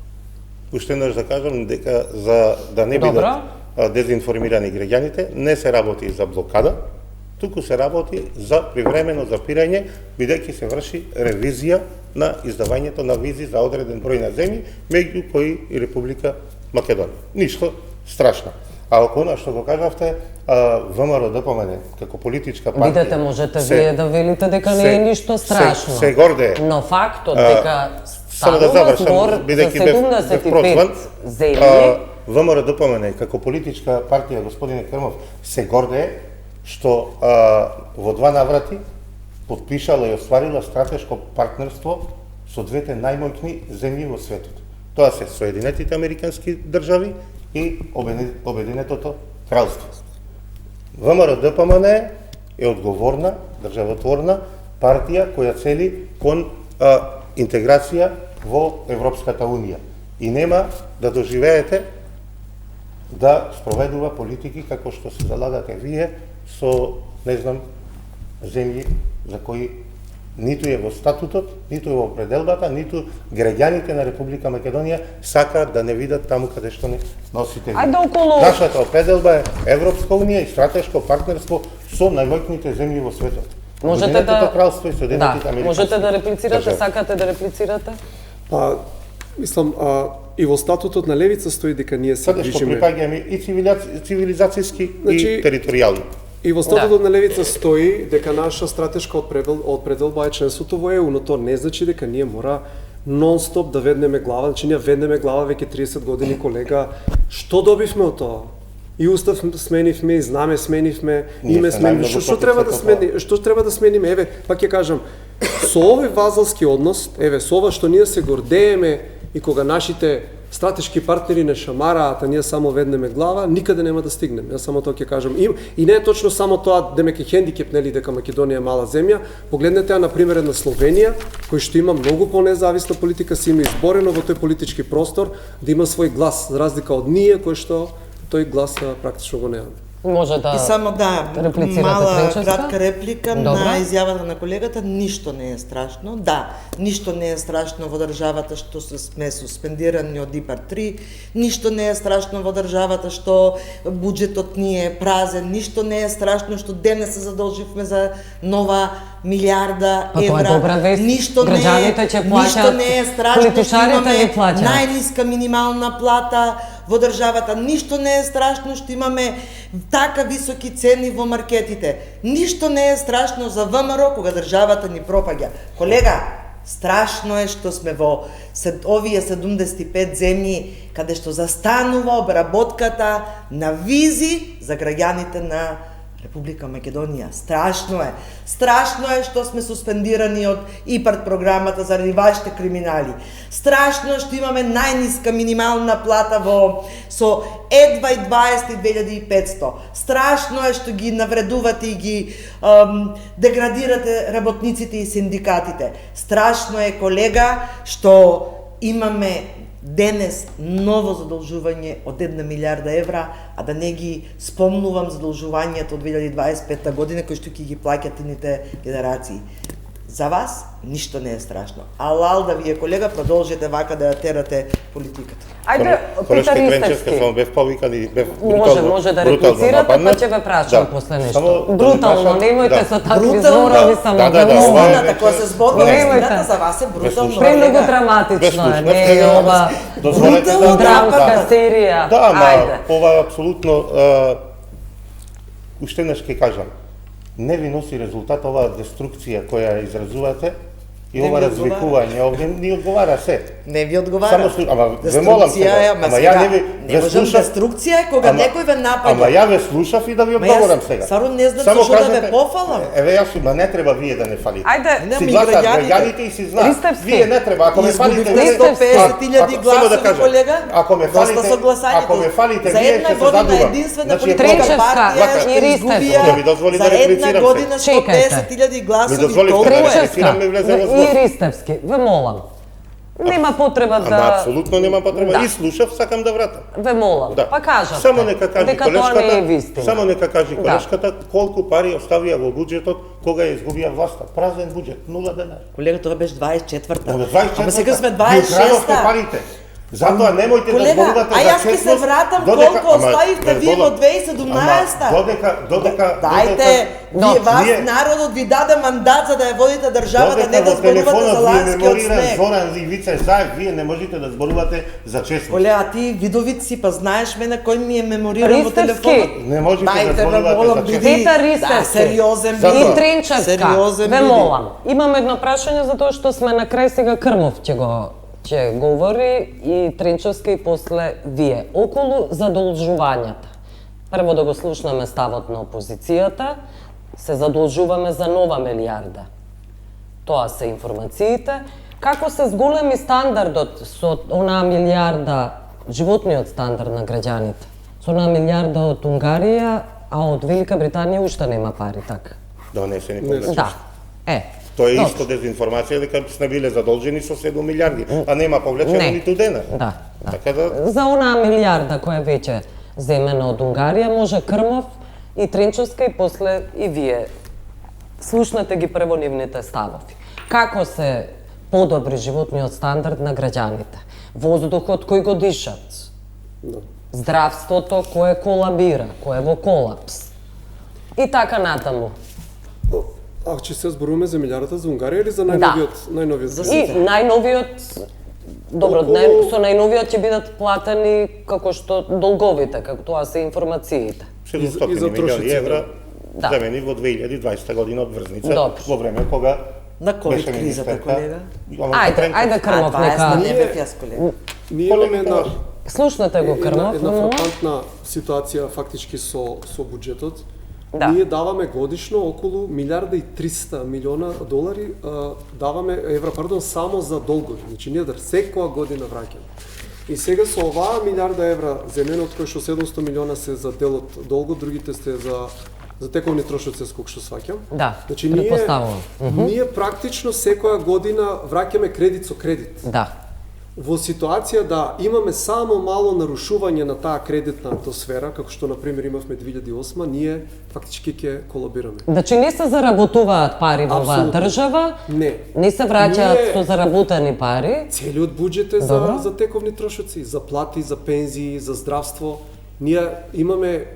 Уште еднаш да кажам дека за да не бидат дезинформирани граѓаните, не се работи за блокада, туку се работи за привремено запирање, бидејќи се врши ревизија на издавањето на визи за одреден број на земји, меѓу кои и Република Македонија. Ништо страшно. А ако она што го кажавте, ВМРО ДПМН како политичка партија... Видете, можете вие да велите дека не е ништо страшно. Се гордее. Но фактот дека само да станува завршам, збор бидејќи за бев 75 прозван, земји, ВМРО ДПМН како политичка партија, господине Крмов, се гордее што во два наврати потпишала и остварила стратешко партнерство со двете најмоćни земји во светот. Тоа се Соединетите Американски држави и Обединетото кралство. ВМРО ДПМН е одговорна, државотворна партија која цели кон интеграција во Европската Унија и нема да доживеете да спроведува политики како што се залагате вие со, не знам, земји за кои ниту е во статутот, ниту е во определбата, ниту граѓаните на Република Македонија сакаат да не видат таму каде што не носите вие. Ајде околу... Нашата определба е Европска Унија и стратешко партнерство со најмоćните земји во светот. Можете да кралство и Соединетите Американски можете да реплицирате, држави. сакате да реплицирате? Па, мислам, и во статутот на левица стои дека ние се Каде што движиме. припаѓаме и цивилизацијски Значи, и територијално. И во статутот на левица стои дека наша стратешка одпределба е членството во ЕУ, но тоа не значи дека ние мора нон-стоп да веднеме глава, значи ние веднеме глава веќе 30 години, колега. Што добивме од тоа? И устав сменивме, и знаме сменивме, име сменивме. Што треба да смени? Што треба да смениме? Еве, пак ќе кажам, со овој вазалски однос, еве, со ова што ние се гордееме и кога нашите стратешки партнери не шамараат, а ние само веднеме глава, никаде нема да стигнеме. Јас само тоа ќе кажам. И не е точно само тоа демеќе хендикеп, нели, дека Македонија е мала земја. Погледнете на пример на Словенија, кој што има многу понезависна политика, си има изборено во тој политички простор да има свој глас, за разлика од ние кои што тој глас практично го немаме. Може да И само реплицирате мала Тренчевска? кратка реплика Добра. на изјавата на колегата, ништо не е страшно. Да, ништо не е страшно во државата што сме суспендирани од ИПАР 3, ништо не е страшно во државата што буџетот ни е празен, ништо не е страшно што денес се задолживме за нова милиарда Па тоа е евра. добра вест. Ништо не Граѓаните ќе плаќаат, ништо не е страшно што политичарите имаме ни плаќаат. најниска минимална плата во државата. Ништо не е страшно што имаме така високи цени во маркетите. Ништо не е страшно за ВМРО кога државата ни пропаѓа. Колега, страшно е што сме во овие 75 земји каде што застанува обработката на визи за граѓаните на Република Македонија. Страшно е. Страшно е што сме суспендирани од ИПАРТ програмата заради вашите криминали. Страшно е што имаме најниска минимална плата со едва и 22.500. Страшно е што ги навредувате и ги деградирате работниците и синдикатите. Страшно е, колега, што имаме денес ново задолжување од 1 милиарда евра, а да не ги спомнувам задолжувањето од 2025 година кои што ќе ги плаќат ините генерации. За вас ништо не е страшно. Алал да вие, колега, продолжете вака да ја терате политиката. Ајде, Питер Ристевски. Само бев повикан и бев Може да реплицирате, па ќе ве прашам после нешто. Брутално, немојте со такви зборови само да, да кога се зборува истината, за вас е брутално. Премногу драматично е, не е ова Брутално драмска серија. Да, Ајде. ова апсолутно уште нешто ќе кажам. Не ви носи резултат оваа деструкција која ја изразувате и Не ова ми развикување овде ни одговара се. Не ви одговара. Ама ве молам сега. Ама ја не ви слушав. Деструкција е кога некој ве напаѓа. Ама ја ве слушав и да ви одговорам сега. Саро не знам зашто да ве пофалам. Еве јас ма не треба вие да не фалите. Ајде, Си гласат граѓаните и си знаат. Ристевски. Вие не треба, ако ме фалите, Изгубивте 150.000 гласови, колега. Ако ме Доста со гласањето. ако ме фалите, за вие една ќе се година задувам. единствена Значи, политичка Тренчевска партија и Ристевски. Ќе ми дозволи за да една реплицирам година се. 150.000 Ми гласови, дозволите толку да е. реплицирам, ми влезе во збор. и Ристевски, ве молам. Нема потреба Ама да... апсолутно нема потреба. Да. И слушав, сакам да вратам. Ве молам, Да. па кажете. Само нека кажи дека тоа не е колешката, вистина. само нека кажи Да. колешката колку пари оставија во буџетот кога ја изгубија власта. Празен буџет, 0 денар. Колега, тоа беше 24-та. Од 24-та. Ама сега сме Ги украдовте 26-та. парите. Затоа немојте да Колега, зборувате а за јас ќе се честност, вратам додека- колку ама, оставивте вие во ама, 2017-та. Додека Дајте, вас вие- народот ви даде мандат за да ја водите државата, не Додека да во зборувате за телефонот ви ланскиот меморира снег. Зоран и Вице Заев, вие не можете да зборувате за честност. Оле, а ти видовит си, па знаеш ме на кој ми е мемориран во Ристевски. телефонот? Не можете да Дајте, ме зборувате молам, за биди. честност. Питер Да, Ристевски. сериозен Затоа. биди. И Тренчевска, Сериозен ве биди. молам. Имам едно прашање за тоа што сме на крај сега Крмов ќе говори и Тренчевска и после вие. Околу задолжувањата. Прво да го слушнеме ставот на опозицијата. Се задолжуваме за нова милиарда. Тоа се информациите. Како се зголеми стандардот со онаа милиарда, животниот стандард на граѓаните? Со онаа милиарда од Унгарија, а од Велика Британија уште нема пари, така? Донесени повеќе. Да. Тоа е добро. исто дезинформација дека сме биле задолжени со 7 милиарди, а нема повлечено Не. ниту дена. Да. Така да За онаа милиарда која веќе земена од Унгарија, може Крмов и Тренчевска и после и вие. Слушнете ги прво нивните ставови. Како се подобри животниот стандард на граѓаните? Воздухот кој го дишат? Здравството кое колабира, кое е во колапс? И така натаму. А че се зборуваме за милиардата за Унгарија или за најновиот? И најновиот, добро, со најновиот ќе бидат платени како што долговите, како тоа се информациите. 700 милиони евра Да. земени во 2020 година од Врзница, Добро. во време кога На ковид беше кризата, министерка колега. Јована Ајде, Петренко. ајде Крмов нека. Не бев јас, колега. Ние имаме една Слушнете го Крмов, една но фрапантна ситуација фактички со буџетот. Да. Ние даваме годишно околу 1.300 милиона долари, даваме само за долгови. Значи ние секоја година враќаме. И сега со оваа милиарда евра земено, од кои што 700 милиона се за дел од долгот, другите се за тековни трошоци, сколку што сваќам. Да, Значи претпоставувам. ние практично секоја година враќаме кредит со кредит. да. во ситуација да имаме само мало нарушување на таа кредитна атмосфера, како што на пример имавме 2008, ние фактички ќе колабираме. Значи не се заработуваат пари во оваа држава, не се враќаат со заработени пари. Целиот буџет е за тековни трошоци, за плати, за пензии, за здравство. Ние имаме,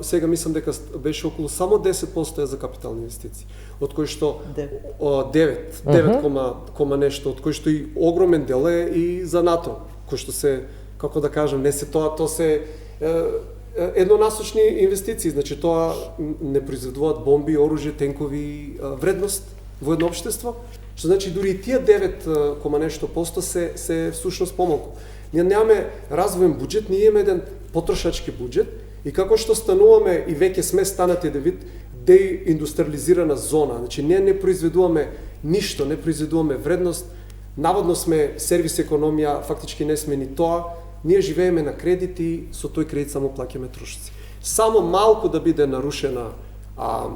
сега мислам дека беше околу само 10% за капитални инвестиции, од кои што 9 нешто, од кои што и огромен дел е и за НАТО, кои што се, како да кажам, не се тоа се еднонасочни инвестиции, значи тоа не произведуваат бомби, оружје, тенкови, вредност во едно општество, што значи дури и тие 9 нешто посто се всушност помалку. Ние немаме развоен буџет, ние имаме еден потрошачки буџет и како што стануваме и веќе сме станати еден вид деиндустриализирана зона, значи ние не произведуваме ништо, не произведуваме вредност, наводно сме сервис економија, фактички не сме ни тоа, ние живееме на кредит и со тој кредит само плаќаме трошоци. Само малку да биде нарушена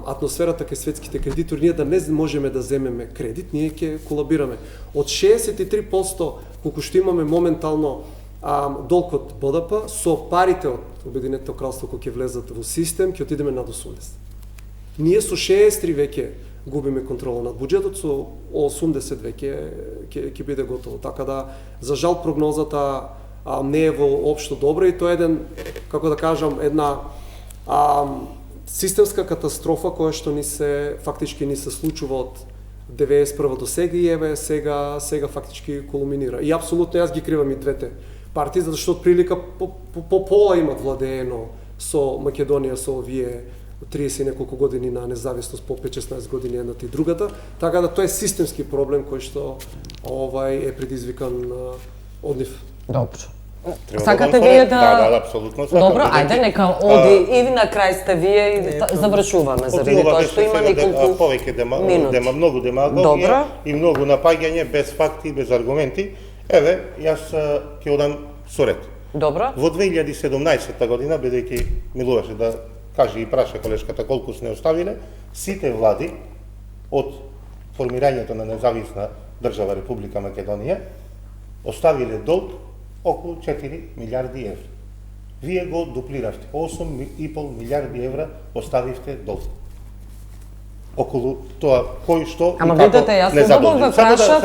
атмосферата кај светските кредитори, ние да не можеме да земеме кредит, ние ќе колабираме. Од 63% колку што имаме моментално долг од БДП, со парите од Обединетото кралство кои ќе влезат во систем, ќе отидеме над 80. Ние со 63 веќе губиме контрола над буџетот, со 80 веќе ќе биде готово. Така да, за жал прогнозата не е во општо добра и тоа е еден, како да кажам, една системска катастрофа која што фактички ни се случува од 91 до сега и еве сега фактички кулминира. И апсолутно јас ги кривам и двете партии, затоа од прилика по пола имат владеено со Македонија, со овие 30 и неколку години на независност, по 5-16 години едната и другата, така да тоа е системски проблем кој што е предизвикан од нив. Добро. Сакате вие да, апсолутно сакам. Добро, ајде нека оди и на крај сте вие и завршуваме заради тоа што има неколку повеќе многу демагогија и многу напаѓање без факти и без аргументи. Еве, јас ќе одам со ред. Добро. Во 2017 година, бидејќи милуваше да каже и праша колешката колку се не оставиле, сите влади од формирањето на независна држава Република Македонија оставиле долг околу 4 милиарди евра. Вие го дуплиравте. 8,5 милиарди евра оставивте долг. Околу тоа кој што Ама видите, јас убаво ве прашав,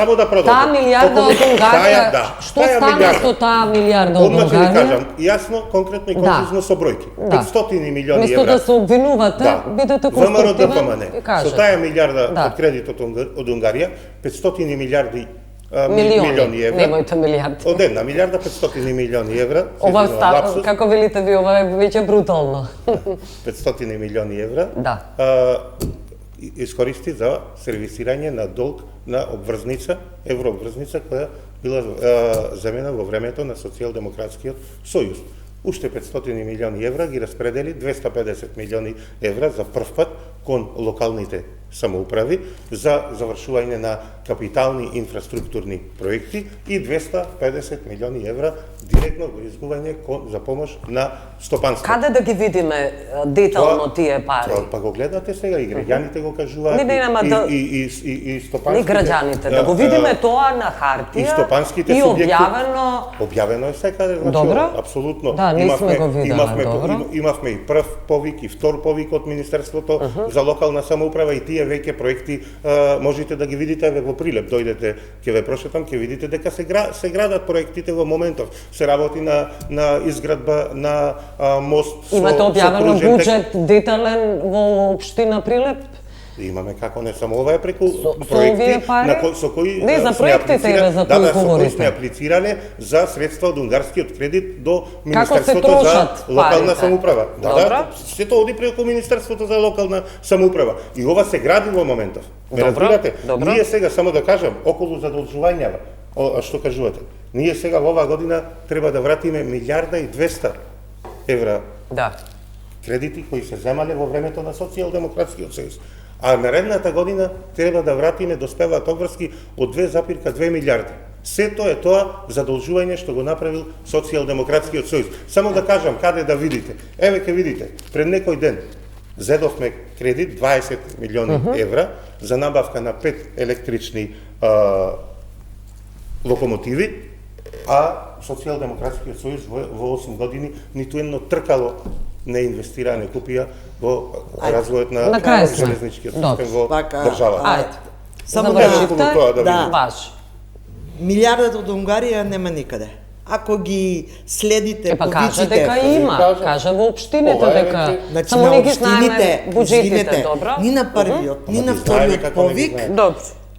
таа милиарда од Унгарија, што стана со таа милиарда од Унгарија? Одма ќе ви кажам, јасно, конкретно и концизно со бројки. 500 милиони евра. Место да се обвинувате, бидете конструктивен и кажете. Со таа милиарда од кредитот од Унгарија, 500 милиарди милиони евра. Немојте милиарди. Од една милиарда 500 милиони евра. Ова става, како велите ви, ова е веќе брутално. 500 милиони евра. Да. Искористи за сервисирање на долг на обврзница, еврообврзница која била земена во времето на Социјалдемократскиот сојуз. Уште 500 милиони евра ги распредели 250 милиони евра за прв пат кон локалните самоуправи за завршување на капитални инфраструктурни проекти и 250 милиони евра директно во изгубање за помош на стопанството. Каде да ги видиме детално тие пари? Па го гледате сега и граѓаните го кажуваат и стопанските. Не граѓаните, да го видиме тоа на хартија и стопанските и субјекти. Објавено е секаде, значи апсолутно. Да, не сме го виделе, добро. Имавме и прв повик и втор повик од Министерството за локална самоуправа и тие веќе проекти можете да ги видите во Прилеп, дојдете, ќе ве прошетам, ќе видите дека се градат проектите во моментов. Се работи на изградба на мост. Имате објавено буџет детален во општина Прилеп? Имаме како не само ова е преку проекти со кои не за проектите или за кои говорите. Сме аплицирале за средства од унгарскиот кредит до Министерството за локална самоуправа. Да, сето оди преку Министерството за локална самоуправа. И ова се гради во моментов. Ме разбирате? Ние сега само да кажам околу задолжувањава, што кажувате. Ние сега во оваа година треба да вратиме 1,2 евра. Да. Кредити кои се земале во времето на Социјалдемократскиот сојуз. А наредната година треба да вратиме доспеваат обврски од 2,2 милиарди. Сето е тоа задолжување што го направил Социјалдемократскиот сојуз. Само да кажам каде да видите. Еве ќе видите, пред некој ден зедовме кредит 20 милиони евра за набавка на 5 електрични локомотиви а Социјалдемократскиот сојуз во 8 години ниту едно тркало не инвестира, не купија во развојот на железничкиот систем во државата. Ајде. Само да ваш. Милиардата од Унгарија нема никаде. Ако ги следите по кажа виците... дека има, кажа во општините дека... Значи, само на не ги знаеме општините, буџетите, добро? ни на првиот, ни на вториот повик, Добро.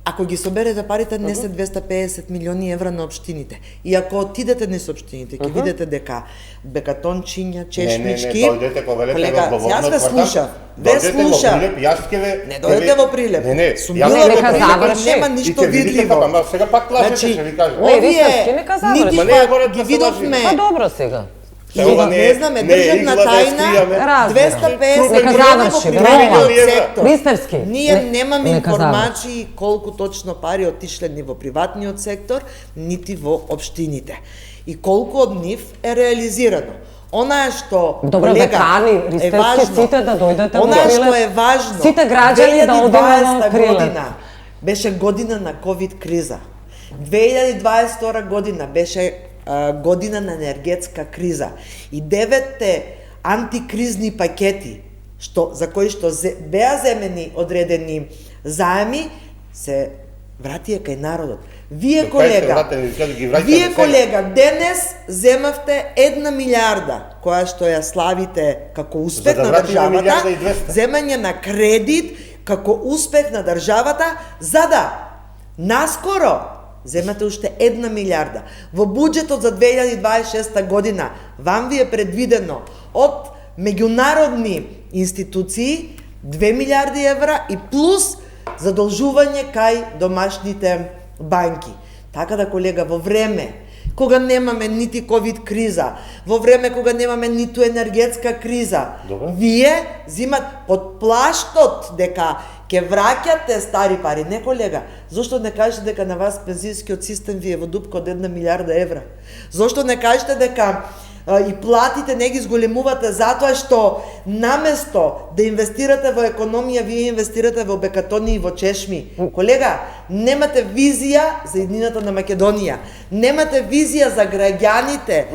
ако ги соберете парите, не се 250 милиони евра на општините. И ако отидете низ општините, ќе видите дека Бекатончиња, Чешмички... дојдете, повелете колега, во јас ве слушам. Дојдете во Прилеп, јас ќе ве... Не дојдете во Прилеп. Не, Сум јас била нека во Прилеп, заврши. нема ништо видливо. Ама сега пак лажете, Значи, ќе ви кажам. Не, Ристевски, нека заврши. нити Ма не е горе пак да ги се видовме... Па добро сега. Не знаме, државна тајна, 250 Нека милиони во заврши, приватниот браво. сектор. Ристевски. Ние немаме нека информации колку точно пари отишле ни во приватниот сектор, нити во општините. И колку од нив е реализирано. Онаа што Добро, колега векани, е Ристевски, важно, сите да дојдете во онаа што Прилеп. е важно, Сите граѓани да одиме во 2020 Прилеп. година беше година на ковид криза. 2022 година беше година на енергетска криза. И 9 антикризни пакети за кои што беа земени одредени заеми се вратија кај народот. Вие колега, денес земавте 1 милиарда, која што ја славите како успех на државата, земање на кредит како успех на државата, за да наскоро земате уште 1 милиарда. Во буџетот за 2026 година вам ви е предвидено од меѓународни институции 2 милиарди евра и плюс задолжување кај домашните банки. Така да, колега, во време кога немаме нити ковид криза, во време кога немаме ниту енергетска криза, вие зимат под плаштот дека ќе враќате стари пари. Не, колега, зошто не кажете дека на вас пензијскиот систем ви е во дупка од 1 милиарда евра? Зошто не кажете дека и платите не ги зголемувате затоа што наместо да инвестирате во економија, вие инвестирате во Бекатони и во чешми. Колега, немате визија за иднината на Македонија. Немате визија за граѓаните,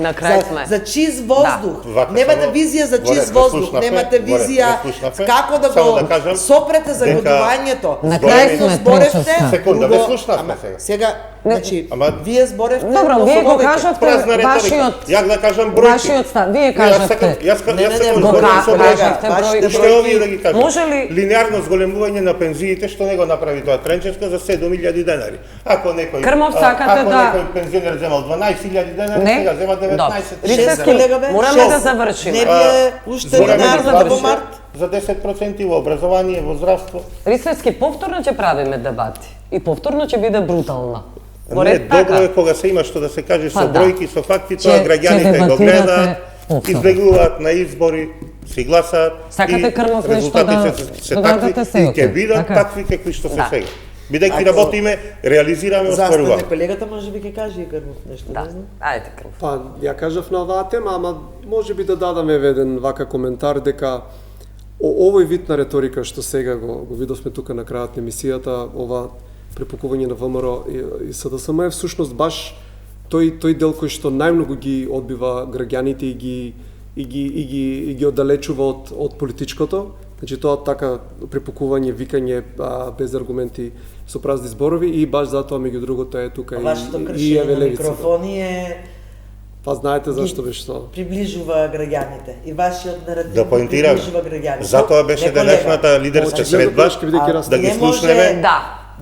за чист воздух. Немате визија за чист воздух, немате визија како да го сопрете загодувањето. На крај сме зборевте. Секунда, ве слушнавме сега. Сега, значи, вие зборевте. Добро, вие го кажавте вашиот. Ја да кажам бројки. Вашиот став, вие кажавте. Јас го кажавте бројки. Уште овие да ги кажам. Може ли линеарно зголемување на пензиите, што не го направи тоа Тренчевска за 7.000 денари. Ако некој Крмов сакате да некој пензионер земал 12.000 денари, сега зема 19. Ристевски, мораме да завршиме. Не вие уште линеарно во март за 10% во образование, во здравство. Ристевски, повторно ќе правиме дебати и повторно ќе биде брутална. Не, добро е кога се има што да се каже со бројки, со факти, тоа граѓаните го гледаат, избегуваат на избори, си гласаат и резултатите се такви и ќе бидат такви какви што се сега. Бидејќи работиме, реализираме, оспоруваме. Застане колегата, може би ќе каже и Крмов нешто, не знам. Ајде, Крмов. Па, ја кажав на оваа тема, ама може би да дадам еден вака коментар дека овој вид на реторика што сега го видовме тука на крајот на емисијата, ова препукување на ВМРО и СДСМ е всушност баш тој дел кој што најмногу ги одбива граѓаните и ги оддалечува од политичкото. Значи тоа така препукување, викање без аргументи со празни зборови и баш затоа меѓу другото е тука вашето и кршење на микрофони е Па знаете зашто беше тоа. Приближува граѓаните и вашиот наратив да поинтирам. Затоа беше денешната лидерска средба да ги слушнеме.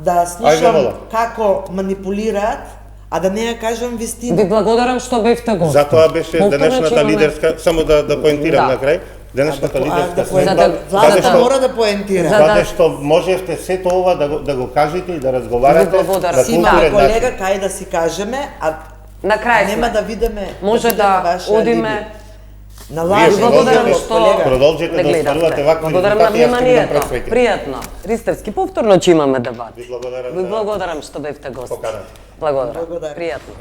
Да слушам како манипулираат, а да не ја кажам вистина. Ви благодарам што бевте гост. Затоа беше денешната лидерска, само да поинтирам на крај, денешната лидерска средба. Владата мора да поентира. Затоа што можевте сето ова да го кажете и да разговарате на културен начин. Колега, кај да си кажеме, а на крај нема да видиме. Може да одиме. На лажи, благодарам што продолжите да остварувате вакви резултати. резултати. Пријатно. Ристевски, повторно ќе имаме дебат. Ви благодарам што бевте гост. Покана. Благодарам. Пријатно.